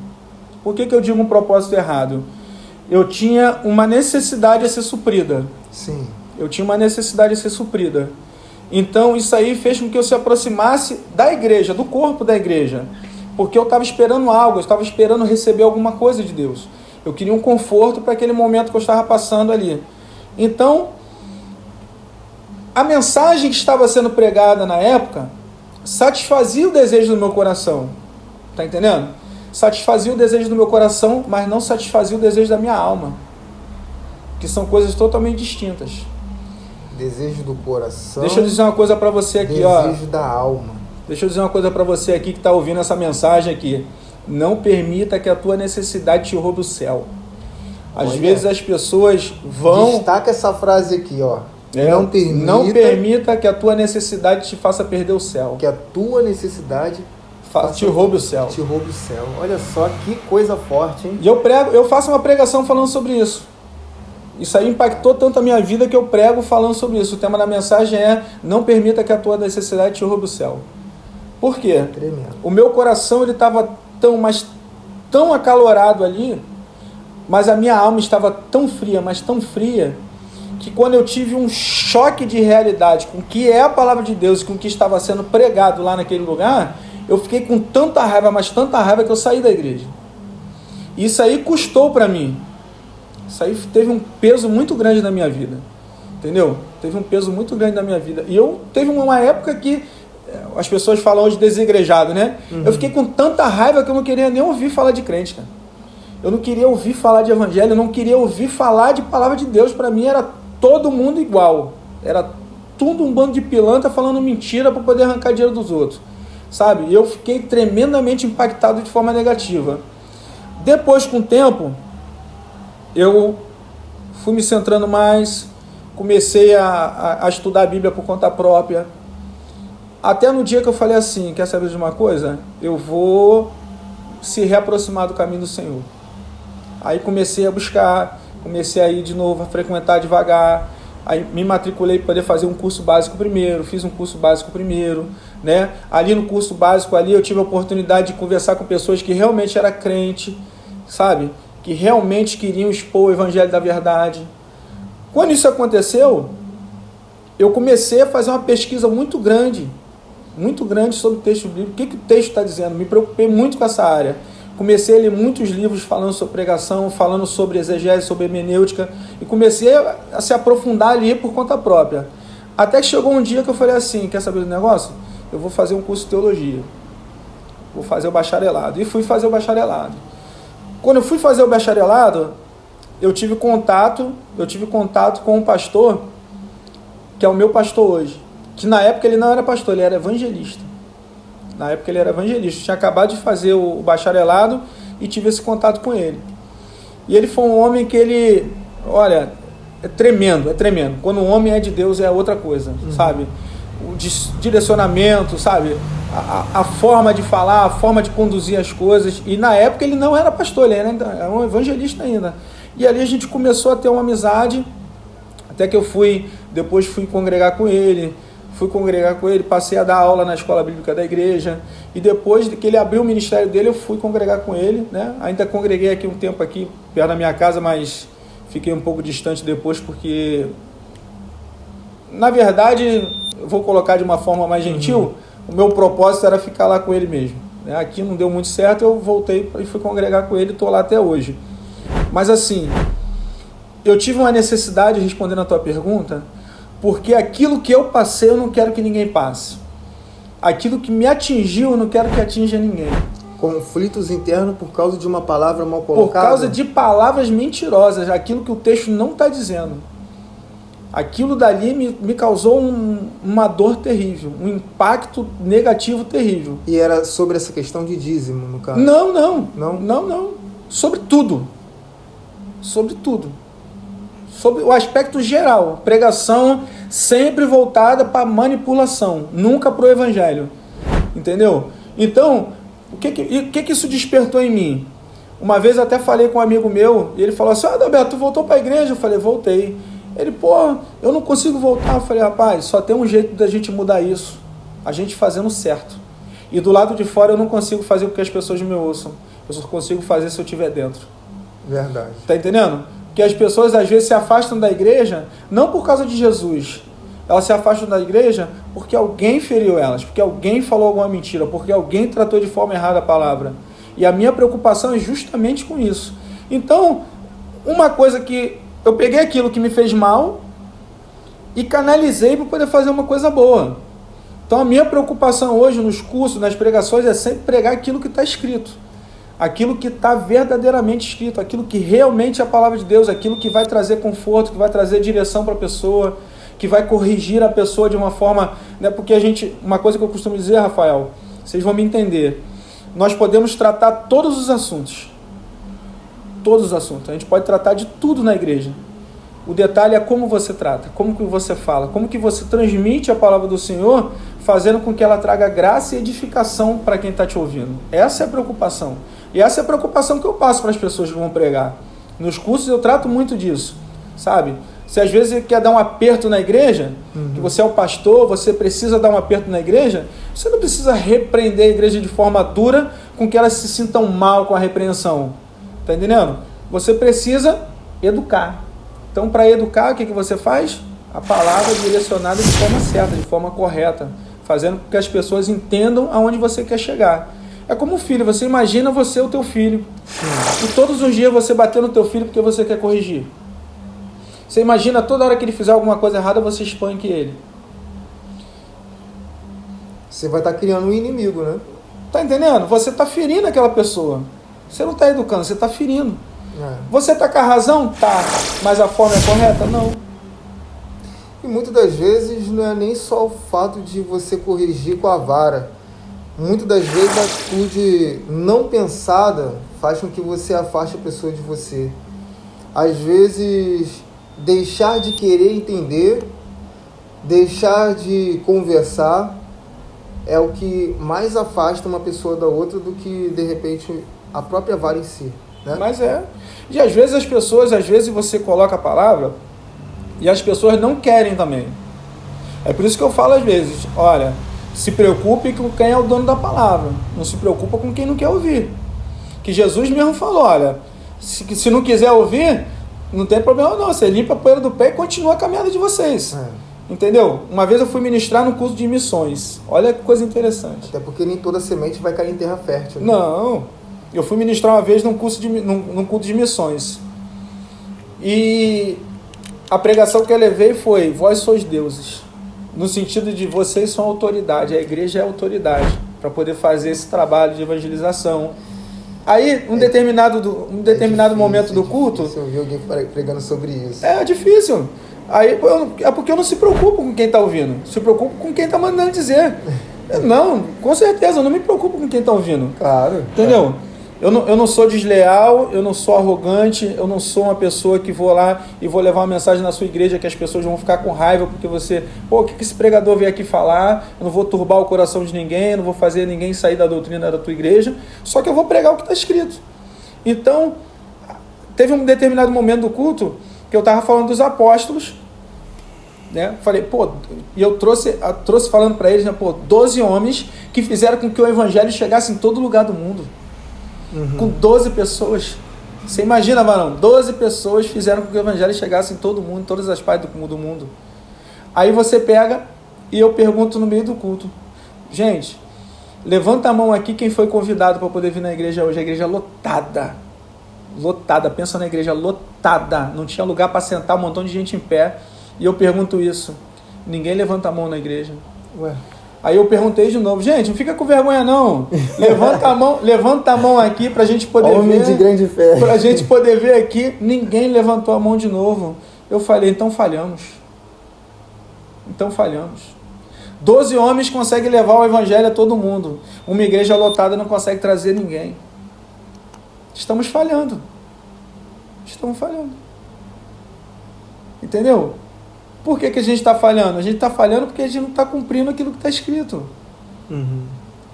Por que eu digo um propósito errado? Eu tinha uma necessidade a ser suprida. Sim. Eu tinha uma necessidade a ser suprida. Então, isso aí fez com que eu se aproximasse da igreja, do corpo da igreja. Porque eu estava esperando algo, eu estava esperando receber alguma coisa de Deus. Eu queria um conforto para aquele momento que eu estava passando ali. Então, a mensagem que estava sendo pregada na época satisfazia o desejo do meu coração. Tá entendendo? Satisfazia o desejo do meu coração, mas não satisfazia o desejo da minha alma. Que são coisas totalmente distintas. Desejo do coração. Deixa eu dizer uma coisa para você aqui, desejo da alma. Deixa eu dizer uma coisa para você aqui que está ouvindo essa mensagem aqui. Não permita que a tua necessidade te roube o céu. Às vezes as pessoas vão... Destaca essa frase aqui, ó. Não permita que a tua necessidade te faça perder o céu. Que a tua necessidade te roube o céu. Te roube o céu. Olha só que coisa forte, hein? E eu faço uma pregação falando sobre isso. Isso aí impactou tanto a minha vida que eu prego falando sobre isso. O tema da mensagem é: não permita que a tua necessidade te roube o céu. Por quê? Tremendo. O meu coração estava tão acalorado ali, mas a minha alma estava tão fria, mas tão fria, que quando eu tive um choque de realidade com o que é a palavra de Deus e com o que estava sendo pregado lá naquele lugar, eu fiquei com tanta raiva, mas tanta raiva, que eu saí da igreja. Isso aí custou para mim. Isso aí teve um peso muito grande na minha vida. Entendeu? Teve um peso muito grande na minha vida. E eu teve uma época que as pessoas falam hoje desigrejado, né? Eu fiquei com tanta raiva que eu não queria nem ouvir falar de crente, cara. Eu não queria ouvir falar de evangelho, eu não queria ouvir falar de palavra de Deus. Para mim era todo mundo igual. Era tudo um bando de pilantra falando mentira para poder arrancar dinheiro dos outros. Sabe? E eu fiquei tremendamente impactado de forma negativa. Depois, com o tempo, eu fui me centrando mais, comecei a estudar a Bíblia por conta própria. Até no dia que eu falei assim: quer saber de uma coisa? Eu vou se reaproximar do caminho do Senhor. Aí comecei a buscar, comecei a ir de novo, a frequentar devagar. Aí me matriculei para poder fazer um curso básico primeiro, fiz um curso básico primeiro, né? Ali no curso básico ali eu tive a oportunidade de conversar com pessoas que realmente eram crente, sabe? Que realmente queriam expor o evangelho da verdade. Quando isso aconteceu, eu comecei a fazer uma pesquisa muito grande sobre o texto bíblico. O que o texto está dizendo? Me preocupei muito com essa área. Comecei a ler muitos livros falando sobre pregação, falando sobre exegese, sobre hermenêutica, e comecei a se aprofundar ali por conta própria. Até que chegou um dia que eu falei assim, quer saber do negócio? Eu vou fazer um curso de teologia. Vou fazer o bacharelado. E fui fazer o bacharelado. Quando eu fui fazer o bacharelado, eu tive contato com um pastor, que é o meu pastor hoje, que na época ele não era pastor, ele era evangelista. Na época ele era evangelista, tinha acabado de fazer o bacharelado e tive esse contato com ele. E ele foi um homem que ele, olha, é tremendo. Quando um homem é de Deus é outra coisa, sabe? O direcionamento, sabe? A forma de falar, a forma de conduzir as coisas. E na época ele não era pastor, ele era um evangelista ainda. E ali a gente começou a ter uma amizade, até que depois fui congregar com ele, passei a dar aula na escola bíblica da igreja, e depois que ele abriu o ministério dele, eu fui congregar com ele, né? Ainda congreguei aqui um tempo aqui, perto da minha casa, mas fiquei um pouco distante depois, porque, na verdade, eu vou colocar de uma forma mais gentil, o meu propósito era ficar lá com ele mesmo, né? Aqui não deu muito certo, eu voltei e fui congregar com ele, estou lá até hoje. Mas assim, eu tive uma necessidade, respondendo a tua pergunta, porque aquilo que eu passei, eu não quero que ninguém passe. Aquilo que me atingiu, eu não quero que atinja ninguém. Conflitos internos por causa de uma palavra mal colocada? Por causa de palavras mentirosas, aquilo que o texto não está dizendo. Aquilo dali me causou uma dor terrível, um impacto negativo terrível. E era sobre essa questão de dízimo, no caso? Não. Sobre tudo. Sobre o aspecto geral, pregação sempre voltada para manipulação, nunca para o evangelho, entendeu? Então, o que isso despertou em mim? Uma vez até falei com um amigo meu, e ele falou assim, Adalberto, tu voltou para a igreja? Eu falei, voltei. Ele, eu não consigo voltar. Eu falei, rapaz, só tem um jeito da gente mudar isso, a gente fazendo certo. E do lado de fora eu não consigo fazer com que as pessoas me ouçam, eu só consigo fazer se eu estiver dentro. Verdade. Tá entendendo? Que as pessoas às vezes se afastam da igreja não por causa de Jesus, elas se afastam da igreja porque alguém feriu elas, porque alguém falou alguma mentira, porque alguém tratou de forma errada a palavra. E a minha preocupação é justamente com isso. Então, uma coisa que eu peguei aquilo que me fez mal e canalizei para poder fazer uma coisa boa. Então a minha preocupação hoje nos cursos, nas pregações, é sempre pregar aquilo que está escrito. Aquilo que está verdadeiramente escrito, aquilo que realmente é a palavra de Deus, aquilo que vai trazer conforto, que vai trazer direção para a pessoa, que vai corrigir a pessoa de uma forma, né? Porque uma coisa que eu costumo dizer, Rafael, vocês vão me entender, nós podemos tratar todos os assuntos, a gente pode tratar de tudo na igreja. O detalhe é como você trata, como que você fala, como que você transmite a palavra do Senhor, fazendo com que ela traga graça e edificação para quem está te ouvindo. Essa é a preocupação. E essa é a preocupação que eu passo para as pessoas que vão pregar. Nos cursos eu trato muito disso, sabe? Se às vezes você quer dar um aperto na igreja, que você é o pastor, você precisa dar um aperto na igreja, você não precisa repreender a igreja de forma dura com que elas se sintam mal com a repreensão. Tá entendendo? Você precisa educar. Então, para educar, o que você faz? A palavra direcionada de forma certa, de forma correta, fazendo com que as pessoas entendam aonde você quer chegar. É como um filho, você imagina você o teu filho, e todos os dias você bater no teu filho porque você quer corrigir. Você imagina toda hora que ele fizer alguma coisa errada, você espanque ele. Você vai estar criando um inimigo, né? Tá entendendo? Você está ferindo aquela pessoa. Você não está educando, você está ferindo. Você está com a razão? Tá. Mas a forma é correta? Não. E muitas das vezes não é nem só o fato de você corrigir com a vara. Muitas das vezes a atitude não pensada faz com que você afaste a pessoa de você. Às vezes, deixar de querer entender, deixar de conversar, é o que mais afasta uma pessoa da outra do que, de repente, a própria vara em si. Né? Mas é. E às vezes as pessoas, você coloca a palavra, E as pessoas não querem também. É por isso que eu falo às vezes, olha, se preocupe com quem é o dono da palavra, não se preocupa com quem não quer ouvir. Que Jesus mesmo falou, olha, se não quiser ouvir, não tem problema não, você limpa a poeira do pé e continua a caminhada de vocês. Entendeu? Uma vez eu fui ministrar num curso de missões, olha que coisa interessante. Até porque nem toda semente vai cair em terra fértil. Né? Não, eu fui ministrar uma vez num culto de missões. E a pregação que eu levei foi, vós sois deuses. No sentido de vocês são autoridade, a igreja é autoridade para poder fazer esse trabalho de evangelização. Aí, um determinado momento do culto... Eu vi alguém pregando sobre isso. É difícil. Aí, é porque eu não se preocupo com quem está ouvindo, se preocupo com quem está mandando dizer. Não, com certeza, eu não me preocupo com quem está ouvindo. Claro. Entendeu? Claro. Eu não sou desleal, eu não sou arrogante, eu não sou uma pessoa que vou lá e vou levar uma mensagem na sua igreja que as pessoas vão ficar com raiva porque você... o que esse pregador veio aqui falar? Eu não vou turbar o coração de ninguém, eu não vou fazer ninguém sair da doutrina da tua igreja, só que eu vou pregar o que está escrito. Então, teve um determinado momento do culto que eu estava falando dos apóstolos, né? Falei, e eu trouxe falando para eles, né? 12 homens que fizeram com que o evangelho chegasse em todo lugar do mundo. Com 12 pessoas. Você imagina, varão, 12 pessoas fizeram com que o evangelho chegasse em todo mundo, em todas as partes do mundo. Aí você pega e eu pergunto no meio do culto, gente, levanta a mão aqui quem foi convidado para poder vir na igreja hoje. A igreja lotada, pensa na igreja lotada, não tinha lugar para sentar, um montão de gente em pé. E eu pergunto isso, ninguém levanta a mão na igreja. Ué. Aí eu perguntei de novo, gente, não fica com vergonha não, levanta a mão aqui pra gente poder Homem ver. De grande fé. Pra gente poder ver aqui, ninguém levantou a mão de novo. Eu falei, então falhamos. 12 homens conseguem levar o evangelho a todo mundo. Uma igreja lotada não consegue trazer ninguém. Estamos falhando. Entendeu? Por que a gente está falhando? A gente está falhando porque a gente não está cumprindo aquilo que está escrito.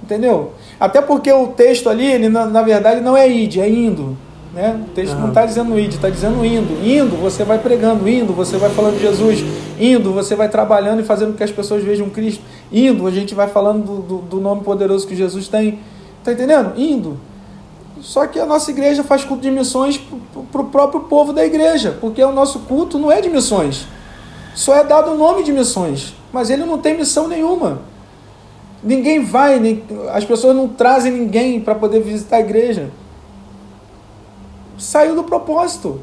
Entendeu? Até porque o texto ali, ele, na verdade, não é ide, é indo. Né? O texto não está dizendo ide, está dizendo indo. Indo, você vai pregando. Indo, você vai falando de Jesus. Indo, você vai trabalhando e fazendo com que as pessoas vejam Cristo. Indo, a gente vai falando do nome poderoso que Jesus tem. Está entendendo? Indo. Só que a nossa igreja faz culto de missões para o próprio povo da igreja, porque o nosso culto não é de missões. Só é dado o nome de missões, mas ele não tem missão nenhuma. Ninguém vai, as pessoas não trazem ninguém para poder visitar a igreja. Saiu do propósito.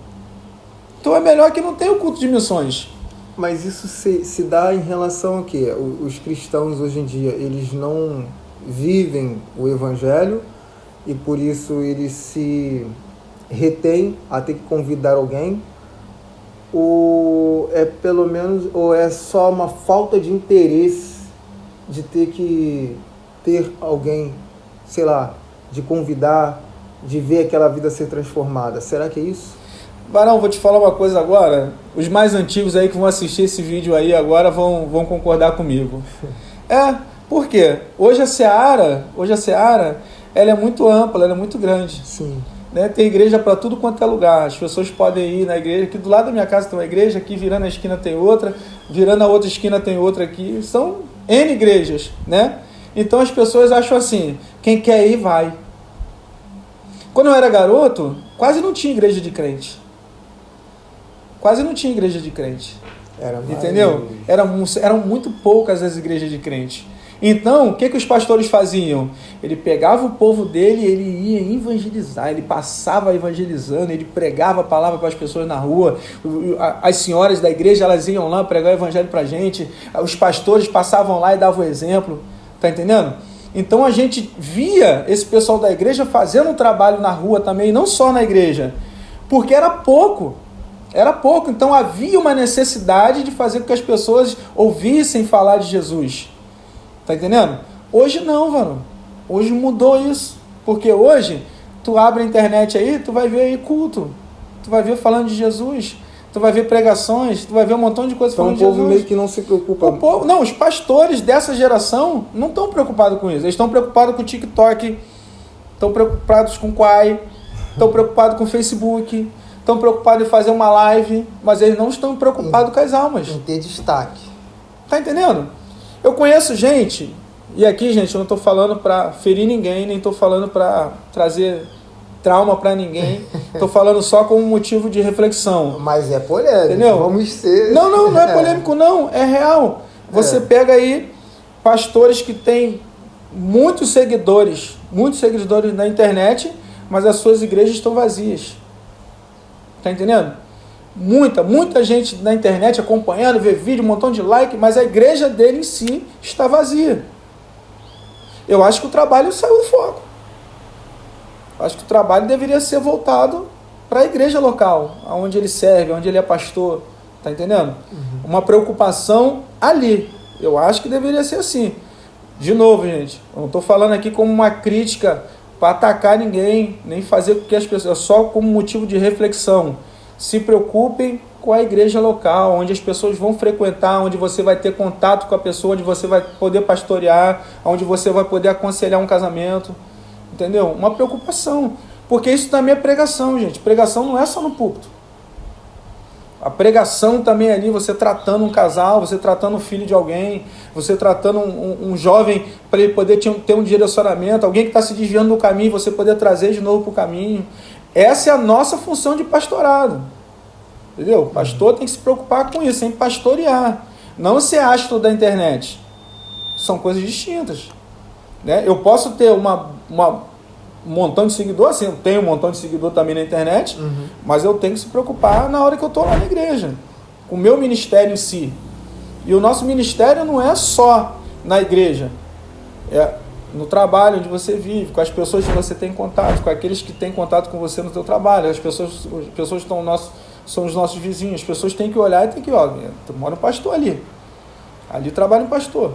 Então é melhor que não tenha o culto de missões. Mas isso se dá em relação a quê? Os cristãos hoje em dia, eles não vivem o evangelho e por isso eles se retêm a ter que convidar alguém, ou é pelo menos, ou é só uma falta de interesse de ter que ter alguém, sei lá, de convidar, de ver aquela vida ser transformada? Será que é isso? Barão, vou te falar uma coisa agora. Os mais antigos aí que vão assistir esse vídeo aí agora vão concordar comigo. Por quê? Hoje a Seara, ela é muito ampla, ela é muito grande. Sim. Né? Tem igreja para tudo quanto é lugar. As pessoas podem ir na igreja. Aqui do lado da minha casa tem uma igreja, aqui virando a esquina tem outra, virando a outra esquina tem outra aqui. São N igrejas, né? Então as pessoas acham assim, quem quer ir, vai. Quando eu era garoto, quase não tinha igreja de crente. Entendeu? Eram muito poucas as igrejas de crente. Então, o que os pastores faziam? Ele pegava o povo dele e ele ia evangelizar, ele passava evangelizando, ele pregava a palavra para as pessoas na rua, as senhoras da igreja, elas iam lá pregar o evangelho para a gente, os pastores passavam lá e davam o exemplo, tá entendendo? Então a gente via esse pessoal da igreja fazendo um trabalho na rua também, não só na igreja, porque era pouco, então havia uma necessidade de fazer com que as pessoas ouvissem falar de Jesus. Tá entendendo? Hoje não, mano. Hoje mudou isso. Porque hoje, tu abre a internet aí, tu vai ver aí culto. Tu vai ver falando de Jesus. Tu vai ver pregações. Tu vai ver um montão de coisas falando de Jesus. Então o povo meio que não se preocupa. Os pastores dessa geração não estão preocupados com isso. Eles estão preocupados com o TikTok. Estão preocupados com o Quai. Estão preocupados com o Facebook. estão preocupados em fazer uma live, mas eles não estão preocupados com as almas. Em ter destaque. Tá entendendo? Eu conheço gente, e aqui, gente, eu não estou falando para ferir ninguém, nem estou falando para trazer trauma para ninguém, estou falando só como motivo de reflexão. Mas é polêmico, entendeu? Vamos ser... Não é polêmico não, é real. Você pega aí pastores que têm muitos seguidores na internet, mas as suas igrejas estão vazias. Tá entendendo? Muita gente na internet acompanhando, vê vídeo, um montão de like, mas a igreja dele em si está vazia. Eu acho que o trabalho saiu do foco. Acho que o trabalho deveria ser voltado para a igreja local, onde ele serve, onde ele é pastor. Tá entendendo? Uma preocupação ali. Eu acho que deveria ser assim. De novo, gente, eu não estou falando aqui como uma crítica para atacar ninguém, nem fazer com que as pessoas, só como motivo de reflexão. Se preocupem com a igreja local, onde as pessoas vão frequentar, onde você vai ter contato com a pessoa, onde você vai poder pastorear, onde você vai poder aconselhar um casamento. Entendeu? Uma preocupação. Porque isso também é pregação, gente. Pregação não é só no púlpito. A pregação também é ali, você tratando um casal, você tratando o filho de alguém, você tratando um jovem para ele poder ter um direcionamento, alguém que está se desviando do caminho, você poder trazer de novo para o caminho. Essa é a nossa função de pastorado. Entendeu? O pastor tem que se preocupar com isso, em pastorear. Não ser astro da internet. São coisas distintas. Né? Eu posso ter um montão de seguidor, assim, eu tenho um montão de seguidor também na internet, mas eu tenho que se preocupar na hora que eu estou lá na igreja, com o meu ministério em si. E o nosso ministério não é só na igreja, é no trabalho onde você vive, com as pessoas que você tem contato, com aqueles que têm contato com você no seu trabalho, as pessoas que estão são os nossos vizinhos, as pessoas têm que olhar e tem que, mora um pastor ali trabalha um pastor,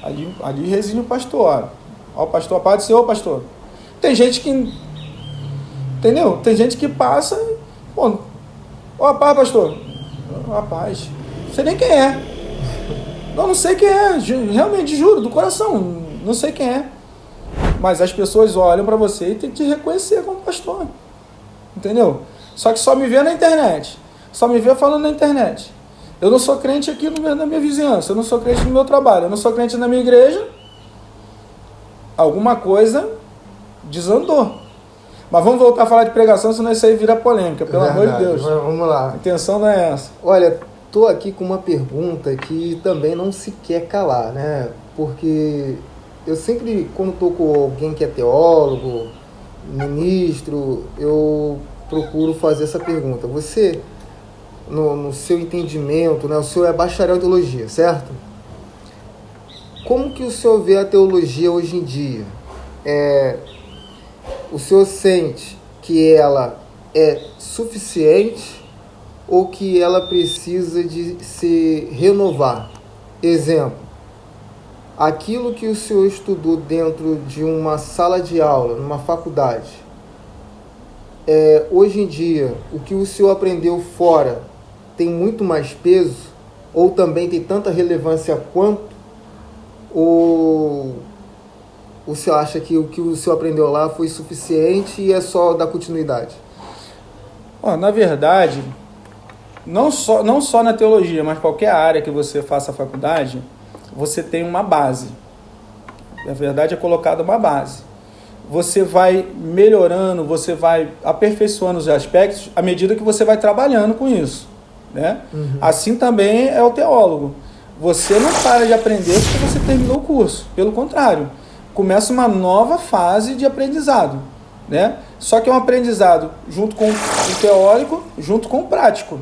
ali reside um pastor, ó o pastor, a paz do Senhor, pastor. Tem gente que, entendeu? Tem gente que passa, pô, ó, paz, pastor. Rapaz, não sei nem quem é. Não sei quem é, realmente, juro, do coração, não sei quem é. Mas as pessoas olham para você e tem que te reconhecer como pastor. Entendeu? Só que só me vê na internet. Só me vê falando na internet. Eu não sou crente aqui na minha vizinhança, eu não sou crente no meu trabalho, eu não sou crente na minha igreja. Alguma coisa desandou. Mas vamos voltar a falar de pregação, senão isso aí vira polêmica, pelo amor de Deus. Vamos lá. A intenção não é essa. Olha, tô aqui com uma pergunta que também não se quer calar, né? Porque eu sempre, quando tô com alguém que é teólogo, ministro, eu procuro fazer essa pergunta. Você, no seu entendimento, né? O senhor é bacharel em teologia, certo? Como que o senhor vê a teologia hoje em dia? O senhor sente que ela é suficiente ou que ela precisa de se renovar? Exemplo, aquilo que o senhor estudou dentro de uma sala de aula, numa faculdade, hoje em dia, o que o senhor aprendeu fora tem muito mais peso ou também tem tanta relevância quanto? Ou o senhor acha que o que o senhor aprendeu lá foi suficiente e é só dar continuidade? Na verdade, não só na teologia, mas qualquer área que você faça a faculdade, você tem uma base. Na verdade, é colocada uma base. Você vai melhorando, você vai aperfeiçoando os aspectos à medida que você vai trabalhando com isso. Né? Assim também é o teólogo. Você não para de aprender porque você terminou o curso. Pelo contrário, começa uma nova fase de aprendizado, né? Só que é um aprendizado junto com o teórico, junto com o prático.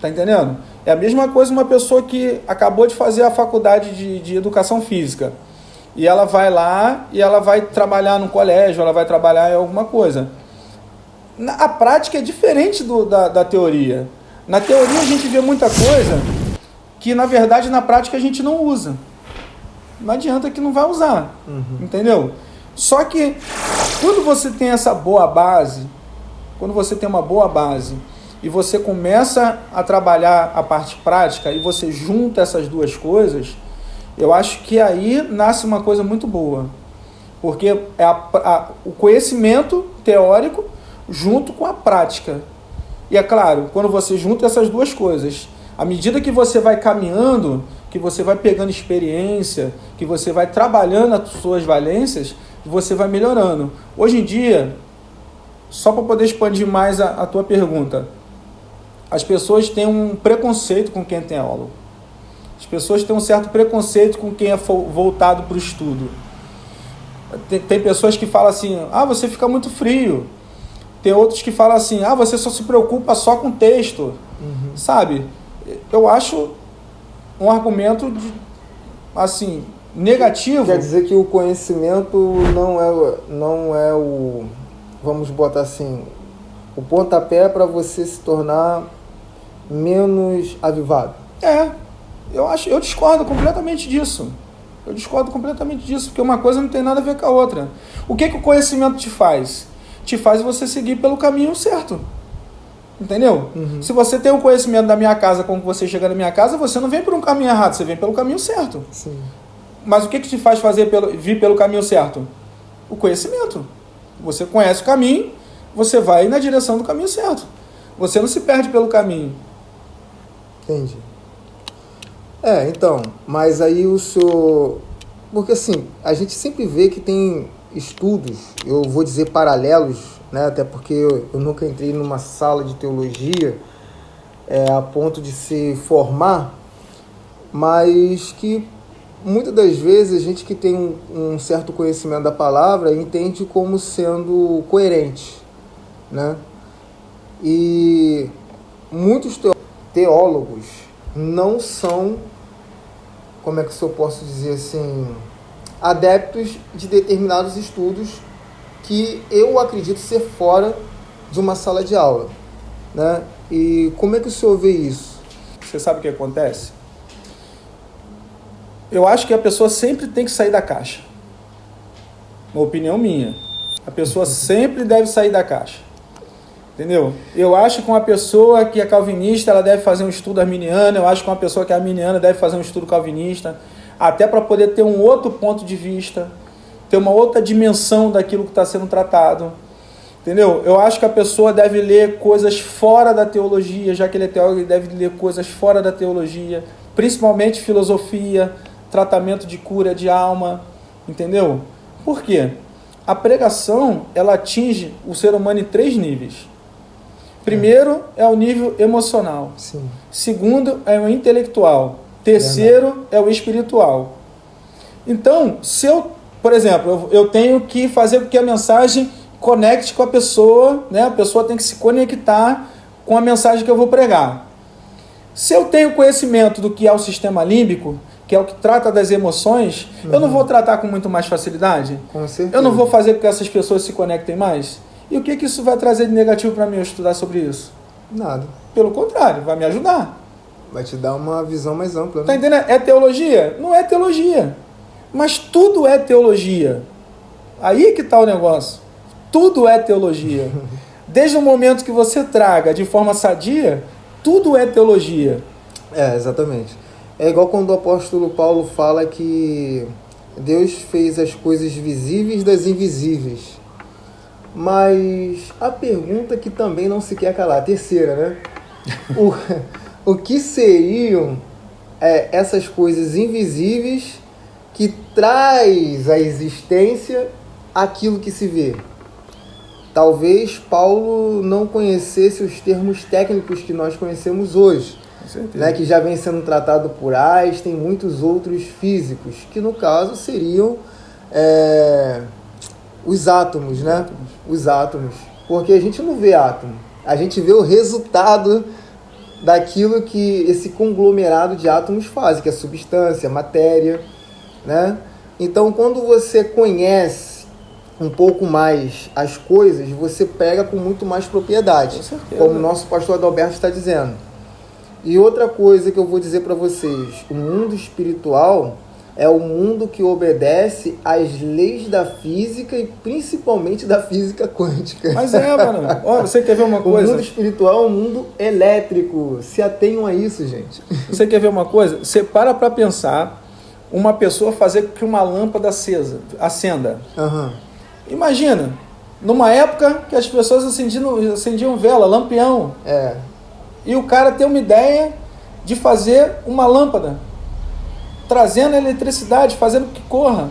Tá entendendo? É a mesma coisa uma pessoa que acabou de fazer a faculdade de educação física. E ela vai lá e ela vai trabalhar no colégio, ela vai trabalhar em alguma coisa. A prática é diferente da teoria. Na teoria a gente vê muita coisa que, na verdade, na prática a gente não usa. Não adianta que não vai usar, entendeu? Só que quando você tem essa boa base, quando você tem uma boa base e você começa a trabalhar a parte prática e você junta essas duas coisas, eu acho que aí nasce uma coisa muito boa. Porque é o conhecimento teórico junto com a prática. E é claro, quando você junta essas duas coisas, à medida que você vai caminhando, que você vai pegando experiência, que você vai trabalhando as suas valências, você vai melhorando. Hoje em dia, só para poder expandir mais a tua pergunta, as pessoas têm um preconceito com quem é teólogo. As pessoas têm um certo preconceito com quem é voltado para o estudo. Tem pessoas que falam assim, você fica muito frio. Tem outros que falam assim, você só se preocupa só com texto. Sabe? Eu acho um argumento assim, negativo. Quer dizer que o conhecimento não é o, vamos botar assim, o pontapé para você se tornar menos avivado. Eu discordo completamente disso. Porque uma coisa não tem nada a ver com a outra. O que o conhecimento te faz? Te faz você seguir pelo caminho certo. Entendeu? Se você tem o conhecimento da minha casa, como você chega na minha casa, você não vem por um caminho errado, você vem pelo caminho certo. Sim. Mas o que te faz vir pelo caminho certo? O conhecimento. Você conhece o caminho, você vai na direção do caminho certo. Você não se perde pelo caminho. Entendi. Então, mas aí o senhor... Porque assim, a gente sempre vê que tem estudos, eu vou dizer paralelos, né? Até porque eu nunca entrei numa sala de teologia a ponto de se formar, mas que muitas das vezes a gente que tem um certo conhecimento da palavra entende como sendo coerente, né? E muitos teólogos não são, como é que eu posso dizer assim, adeptos de determinados estudos que eu acredito ser fora de uma sala de aula, né? E como é que o senhor vê isso? Você sabe o que acontece? Eu acho que a pessoa sempre tem que sair da caixa. Uma opinião minha. A pessoa sempre deve sair da caixa. Entendeu? Eu acho que uma pessoa que é calvinista, ela deve fazer um estudo arminiano. Eu acho que uma pessoa que é arminiana deve fazer um estudo calvinista. Até para poder ter um outro ponto de vista. Ter uma outra dimensão daquilo que está sendo tratado. Entendeu? Eu acho que a pessoa deve ler coisas fora da teologia. Já que ele é teólogo, ele deve ler coisas fora da teologia. Principalmente filosofia, tratamento de cura de alma. Entendeu? Por quê? A pregação, ela atinge o ser humano em 3 níveis. Primeiro é o nível emocional. Sim. Segundo é o intelectual. Terceiro é o espiritual. Então, se eu, por exemplo, eu tenho que fazer com que a mensagem conecte com a pessoa, né? A pessoa tem que se conectar com a mensagem que eu vou pregar. Se eu tenho conhecimento do que é o sistema límbico, que é o que trata das emoções, eu não vou tratar com muito mais facilidade? Com certeza. Eu não vou fazer com que essas pessoas se conectem mais? E o que isso vai trazer de negativo para mim eu estudar sobre isso? Nada. Pelo contrário, vai me ajudar. Vai te dar uma visão mais ampla, né? Tá entendendo? É teologia? Não é teologia. Mas tudo é teologia. Aí que está o negócio. Tudo é teologia. Desde o momento que você traga de forma sadia, tudo é teologia. Exatamente. É igual quando o apóstolo Paulo fala que Deus fez as coisas visíveis das invisíveis. Mas a pergunta que também não se quer calar, a terceira, né? O que seriam essas coisas invisíveis que traz à existência aquilo que se vê? Talvez Paulo não conhecesse os termos técnicos que nós conhecemos hoje, né, que já vem sendo tratado por Einstein, muitos outros físicos, que no caso seriam os átomos, né? Os átomos. Porque a gente não vê átomo, a gente vê o resultado daquilo que esse conglomerado de átomos faz, que é substância, matéria, né? Então, quando você conhece um pouco mais as coisas, você pega com muito mais propriedade, como o nosso pastor Adalberto está dizendo. E outra coisa que eu vou dizer para vocês, o mundo espiritual é o mundo que obedece às leis da física e principalmente da física quântica. Mas mano. Ó, você quer ver uma coisa? O mundo espiritual é um mundo elétrico. Se atenham a isso, gente. Você quer ver uma coisa? Você para pensar uma pessoa fazer com que uma lâmpada acenda. Uhum. Imagina, Numa época que as pessoas acendiam vela, lampião. E o cara tem uma ideia de fazer uma lâmpada, trazendo eletricidade, fazendo que corra.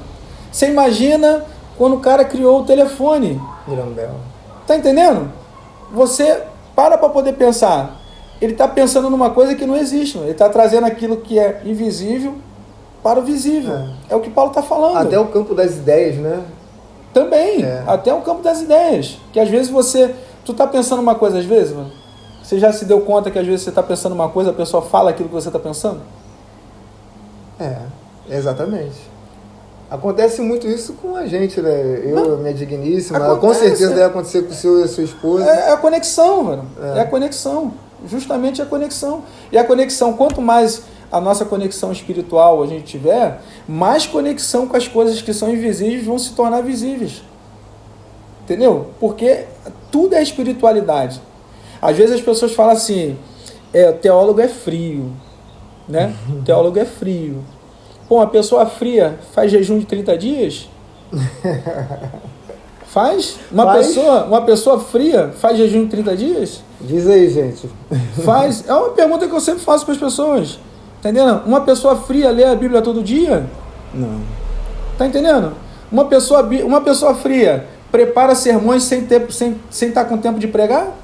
Você imagina quando o cara criou o telefone. Mirambel. Tá entendendo? Você para poder pensar. Ele está pensando numa coisa que não existe. Ele está trazendo aquilo que é invisível para o visível. É o que Paulo está falando. Até o campo das ideias, né? Também. Até o campo das ideias. Que às vezes tu está pensando uma coisa, às vezes, mano. Você já se deu conta que às vezes você está pensando uma coisa, a pessoa fala aquilo que você está pensando? Exatamente. Acontece muito isso com a gente, né? Eu, minha digníssima, Acontece, com certeza deve acontecer com o seu e a sua esposa. É a conexão, mano. É a conexão. Justamente a conexão. E a conexão, quanto mais a nossa conexão espiritual a gente tiver, mais conexão com as coisas que são invisíveis vão se tornar visíveis. Entendeu? Porque tudo é espiritualidade. Às vezes as pessoas falam assim, o teólogo é frio, né? O teólogo é frio. Pô, uma pessoa fria faz jejum de 30 dias? Faz? Uma pessoa fria faz jejum de 30 dias? Diz aí, gente. Faz. É uma pergunta que eu sempre faço para as pessoas. Tá entendendo? Uma pessoa fria lê a Bíblia todo dia? Não. Tá entendendo? Uma pessoa fria prepara sermões sem estar com tempo de pregar?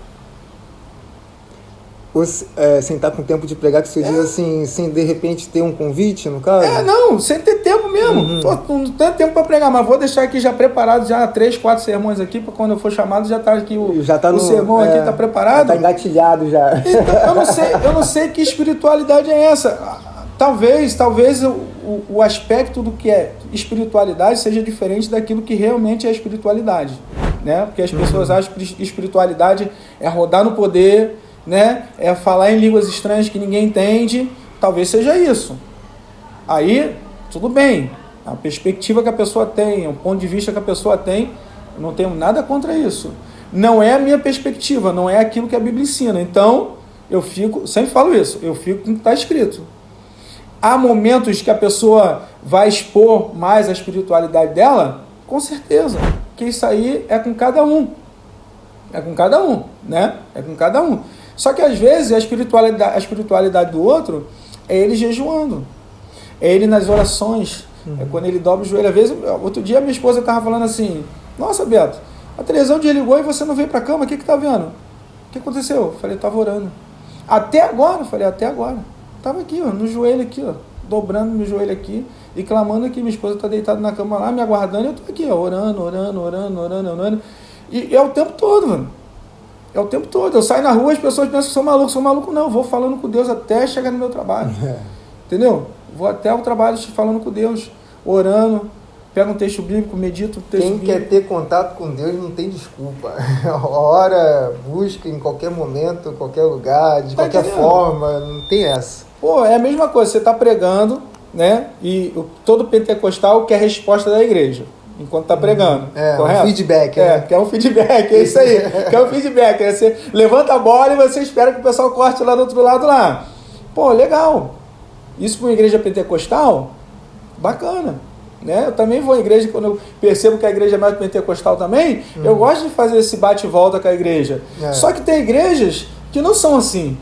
Ou sem estar com tempo de pregar, que você diz assim, sem de repente ter um convite, no caso? Não, sem ter tempo mesmo. Não tenho tempo para pregar, mas vou deixar aqui já preparado, já 3, 4 sermões aqui, para quando eu for chamado já está aqui o sermão aqui está preparado. Está engatilhado já. Então, eu não sei que espiritualidade é essa. Talvez o aspecto do que é espiritualidade seja diferente daquilo que realmente é espiritualidade, né? Porque as pessoas acham que espiritualidade é rodar no poder, né? É falar em línguas estranhas que ninguém entende. Talvez seja isso. Aí, tudo bem. A perspectiva que a pessoa tem, o ponto de vista que a pessoa tem, eu não tenho nada contra isso. Não é a minha perspectiva, não é aquilo que a Bíblia ensina. Então, sempre falo isso, eu fico com o que está escrito. Há momentos que a pessoa vai expor mais a espiritualidade dela? Com certeza. Que isso aí é com cada um. É com cada um, né? É com cada um. Só que às vezes a espiritualidade do outro é ele jejuando. É ele nas orações. É quando ele dobra o joelho. Às vezes, outro dia minha esposa estava falando assim, nossa, Beto, a televisão desligou e você não veio para a cama, o que está vendo? O que aconteceu? Eu falei, estava orando. Até agora? Eu falei, até agora. Estava aqui, ó, no joelho aqui, ó, dobrando meu joelho aqui e clamando aqui. Minha esposa está deitada na cama lá, me aguardando, e eu estou aqui, ó, orando. E é o tempo todo, mano. É o tempo todo. Eu saio na rua, as pessoas pensam que sou maluco não. Vou falando com Deus até chegar no meu trabalho. Entendeu? Vou até o trabalho falando com Deus, orando, pego um texto bíblico, medito o texto bíblico. Quem quer ter contato com Deus não tem desculpa. Ora, busca em qualquer momento, em qualquer lugar, de qualquer forma, não tem essa. Pô, é a mesma coisa, você está pregando, né? E todo pentecostal quer a resposta da igreja. Enquanto está pregando. Um feedback. Quer um feedback, é isso aí. Quer um feedback. Você levanta a bola e você espera que o pessoal corte lá do outro lado lá. Pô, legal. Isso para uma igreja pentecostal, bacana. Né? Eu também vou à igreja, quando eu percebo que a igreja é mais pentecostal também, eu gosto de fazer esse bate e volta com a igreja. Só que tem igrejas que não são assim.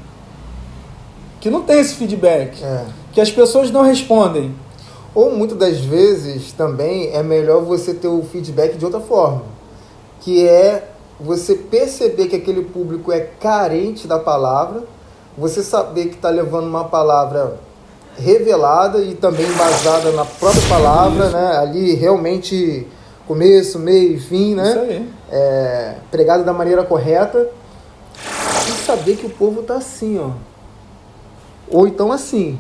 Que não tem esse feedback. Que as pessoas não respondem. Ou muitas das vezes também é melhor você ter o feedback de outra forma, que é você perceber que aquele público é carente da palavra, você saber que está levando uma palavra revelada e também embasada na própria palavra, né? Ali realmente começo, meio e fim, né? Isso aí. Pregado da maneira correta e saber que o povo está assim, ó. Ou então assim,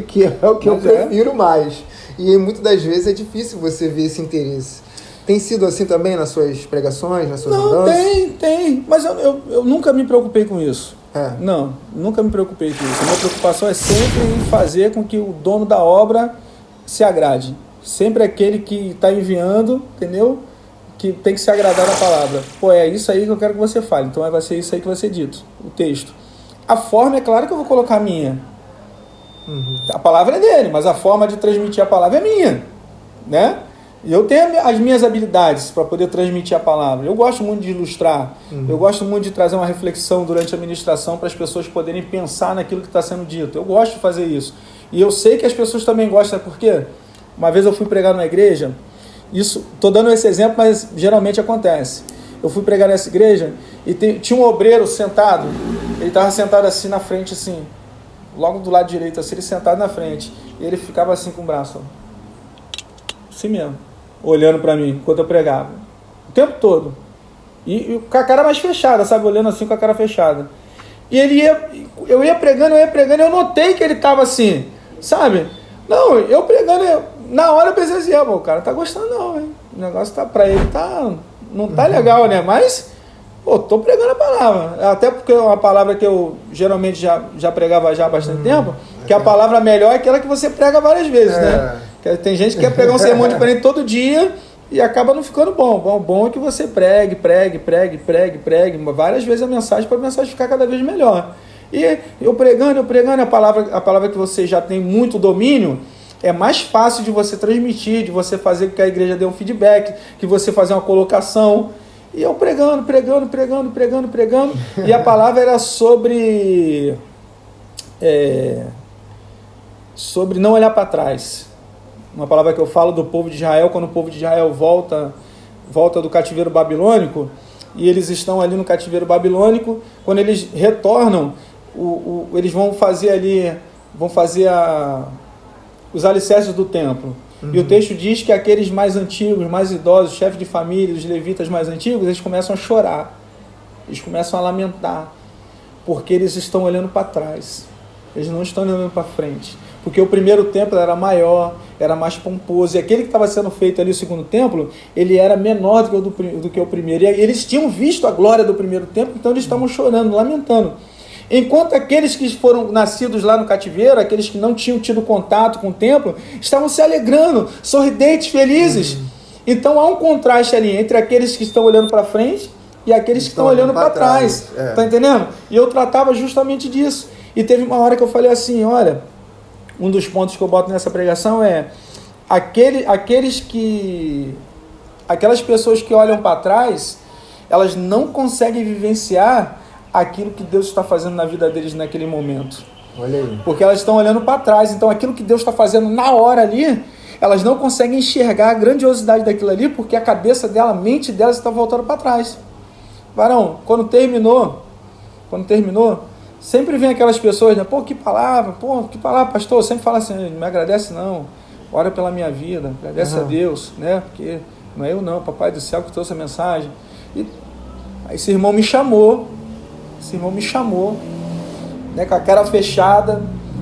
que é o que eu prefiro mais. E muitas das vezes é difícil você ver esse interesse. Tem sido assim também nas suas pregações, nas suas mudanças? Tem. Mas eu nunca me preocupei com isso. Não, nunca me preocupei com isso. A minha preocupação é sempre em fazer com que o dono da obra se agrade. Sempre aquele que está enviando, entendeu? Que tem que se agradar da palavra. Pô, é isso aí que eu quero que você fale. Então vai ser isso aí que vai ser dito, o texto. A forma, é claro que eu vou colocar a minha. A palavra é dele, mas a forma de transmitir a palavra é minha. Né? E eu tenho as minhas habilidades para poder transmitir a palavra. Eu gosto muito de ilustrar. Eu gosto muito de trazer uma reflexão durante a ministração para as pessoas poderem pensar naquilo que está sendo dito. Eu gosto de fazer isso. E eu sei que as pessoas também gostam, sabe por quê? Uma vez eu fui pregar numa igreja, estou dando esse exemplo, mas geralmente acontece. Eu fui pregar nessa igreja e tinha um obreiro sentado, ele estava sentado assim na frente, assim, logo do lado direito, assim, ele sentado na frente, e ele ficava assim com o braço, ó, assim mesmo, olhando para mim enquanto eu pregava, o tempo todo, e com a cara mais fechada, sabe, olhando assim com a cara fechada. E eu ia pregando, eu notei que ele estava assim, sabe? Não, eu pregando, na hora eu pensei assim, o cara tá gostando não, hein? O negócio tá, pra ele não tá legal, né? Mas, tô pregando a palavra. Até porque é uma palavra que eu geralmente já pregava já há bastante tempo, que a palavra melhor é aquela que você prega várias vezes, né? Tem gente que quer pregar um sermão diferente todo dia e acaba não ficando bom. O bom é que você pregue várias vezes a mensagem para a mensagem ficar cada vez melhor. E eu pregando, a palavra que você já tem muito domínio, é mais fácil de você transmitir, de você fazer com que a igreja dê um feedback, que você fazer uma colocação. E eu pregando. E a palavra era sobre não olhar para trás. Uma palavra que eu falo do povo de Israel, quando o povo de Israel volta do cativeiro babilônico, e eles estão ali no cativeiro babilônico, quando eles retornam, eles vão fazer os alicerces do templo. E o texto diz que aqueles mais antigos, mais idosos, chefes de família, os levitas mais antigos, eles começam a chorar, eles começam a lamentar, porque eles estão olhando para trás, eles não estão olhando para frente, porque o primeiro templo era maior, era mais pomposo, e aquele que estava sendo feito ali, o segundo templo, ele era menor do que o primeiro, e eles tinham visto a glória do primeiro templo, então eles estavam chorando, lamentando. Enquanto aqueles que foram nascidos lá no cativeiro, aqueles que não tinham tido contato com o templo, estavam se alegrando, sorridentes, felizes. Então há um contraste ali entre aqueles que estão olhando para frente e aqueles que estão olhando para trás. Tá entendendo? E eu tratava justamente disso. E teve uma hora que eu falei assim, olha, um dos pontos que eu boto nessa pregação é aquelas pessoas que olham para trás, elas não conseguem vivenciar aquilo que Deus está fazendo na vida deles naquele momento. Olha aí. Porque elas estão olhando para trás, então aquilo que Deus está fazendo na hora ali, elas não conseguem enxergar a grandiosidade daquilo ali, porque a cabeça dela, a mente dela está voltando para trás. Varão, quando terminou, sempre vem aquelas pessoas, né? Que palavra, pastor, eu sempre falo assim, não me agradece não, ora pela minha vida, agradece a Deus, né? Porque não é eu não, papai do céu que trouxe a mensagem. E aí esse irmão me chamou, né, com a cara fechada.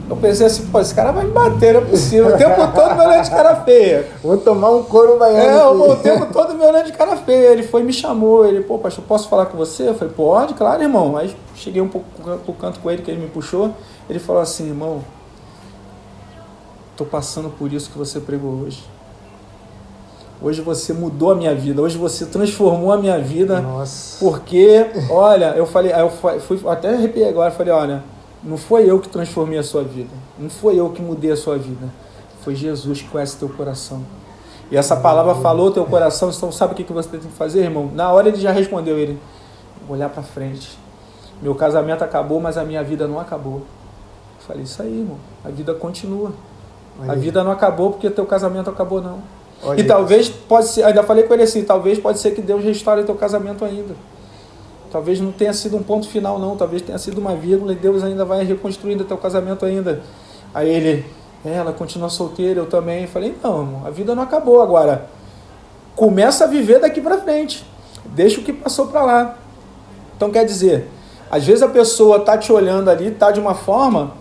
Eu pensei assim, esse cara vai me bater, não é possível. O tempo todo me olhando de cara feia. Vou tomar um couro baiano. O tempo todo me olhando de cara feia. Ele foi e me chamou. Ele, pastor, posso falar com você? Eu falei, pode, claro, irmão. Aí cheguei um pouco pro canto com ele, que ele me puxou. Ele falou assim, irmão, estou passando por isso que você pregou hoje. Hoje você mudou a minha vida, hoje você transformou a minha vida. Nossa. Porque, olha, eu fui até arrepiei agora, falei, olha, não foi eu que transformei a sua vida, não foi eu que mudei a sua vida, foi Jesus que conhece teu coração. E essa palavra falou teu coração, então sabe o que você tem que fazer, irmão? Na hora ele já respondeu, olhar para frente. Meu casamento acabou, mas a minha vida não acabou. Eu falei, isso aí, irmão, a vida continua. A vida não acabou porque teu casamento acabou, não. Olha, e talvez pode ser, ainda falei com ele assim, talvez pode ser que Deus restaure teu casamento ainda. Talvez não tenha sido um ponto final não, talvez tenha sido uma vírgula e Deus ainda vai reconstruindo teu casamento ainda. Aí ele, ela continua solteira, eu também. Eu falei, não, irmão, a vida não acabou agora. Começa a viver daqui para frente. Deixa o que passou para lá. Então quer dizer, às vezes a pessoa tá te olhando ali, tá de uma forma,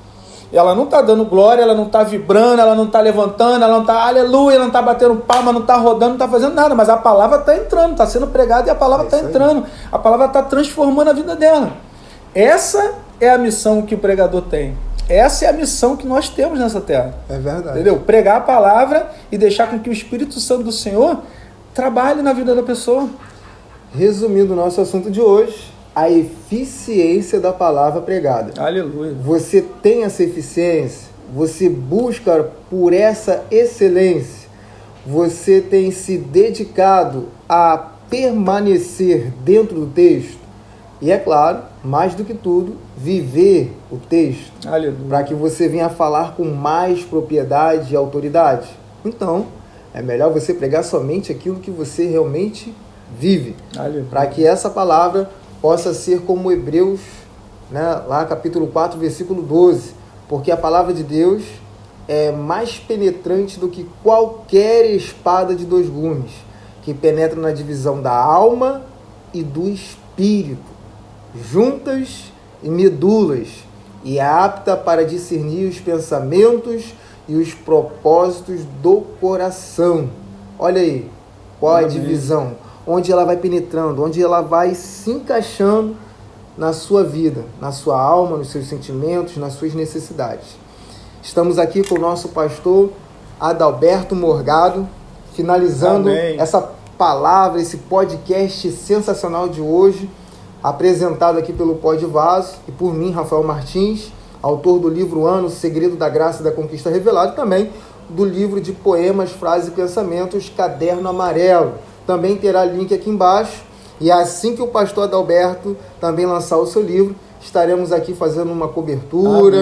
ela não está dando glória, ela não está vibrando, ela não está levantando, ela não está aleluia, ela não está batendo palma, não está rodando, não está fazendo nada, mas a palavra está entrando, está sendo pregada e a palavra está entrando, a palavra está transformando a vida dela. Essa é a missão que o pregador tem, essa é a missão que nós temos nessa terra. É verdade. Entendeu? Pregar a palavra e deixar com que o Espírito Santo do Senhor trabalhe na vida da pessoa. Resumindo o nosso assunto de hoje, a eficiência da palavra pregada. Aleluia. Você tem essa eficiência? Você busca por essa excelência? Você tem se dedicado a permanecer dentro do texto? E é claro, mais do que tudo, viver o texto, para que você venha falar com mais propriedade e autoridade. Então, é melhor você pregar somente aquilo que você realmente vive, para que essa palavra possa ser como Hebreus, né, lá capítulo 4, versículo 12, porque a palavra de Deus é mais penetrante do que qualquer espada de dois gumes, que penetra na divisão da alma e do espírito, juntas e medulas, e é apta para discernir os pensamentos e os propósitos do coração. Olha aí, qual é a divisão? Onde ela vai penetrando, onde ela vai se encaixando na sua vida, na sua alma, nos seus sentimentos, nas suas necessidades. Estamos aqui com o nosso pastor Adalberto Morgado, finalizando essa palavra, esse podcast sensacional de hoje, apresentado aqui pelo Pó de Vaso e por mim, Rafael Martins, autor do livro Ano, Segredo da Graça e da Conquista Revelado, e também do livro de poemas, frases e pensamentos, Caderno Amarelo. Também terá link aqui embaixo, e assim que o pastor Adalberto também lançar o seu livro, estaremos aqui fazendo uma cobertura,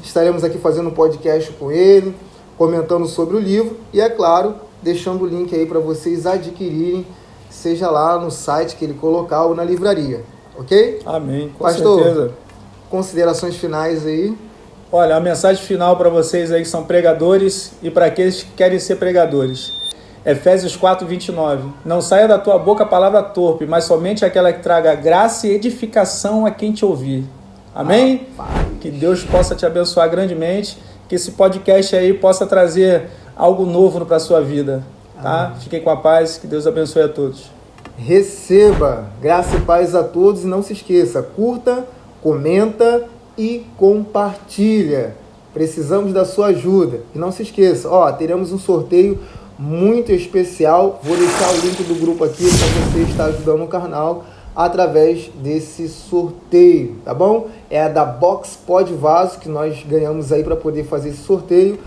estaremos aqui fazendo um podcast com ele, comentando sobre o livro, e é claro, deixando o link aí para vocês adquirirem, seja lá no site que ele colocar ou na livraria. Ok? Amém, com pastor, certeza. Considerações finais aí. Olha, a mensagem final para vocês aí que são pregadores e para aqueles que querem ser pregadores. Efésios 4, 29. Não saia da tua boca a palavra torpe, mas somente aquela que traga graça e edificação a quem te ouvir. Amém? Que Deus possa te abençoar grandemente, que esse podcast aí possa trazer algo novo para a sua vida. Tá? Fiquem com a paz, que Deus abençoe a todos. Receba graça e paz a todos, e não se esqueça, curta, comenta e compartilha. Precisamos da sua ajuda. E não se esqueça, teremos um sorteio muito especial. Vou deixar o link do grupo aqui para você estar ajudando o canal através desse sorteio, tá bom? É a da Box Pó de Vaso que nós ganhamos aí para poder fazer esse sorteio.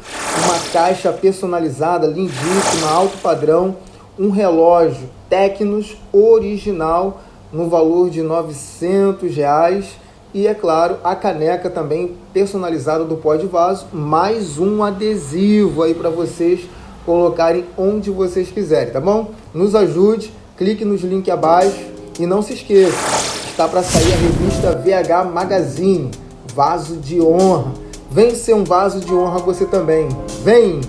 Uma caixa personalizada, lindíssima, alto padrão, um relógio Tecnos original no valor de R$900 e, é claro, a caneca também personalizada do Pó de Vaso, mais um adesivo aí para vocês colocarem onde vocês quiserem, tá bom? Nos ajude, clique nos links abaixo e não se esqueça, está para sair a revista VH Magazine, Vaso de Honra. Vem ser um vaso de honra você também. Vem!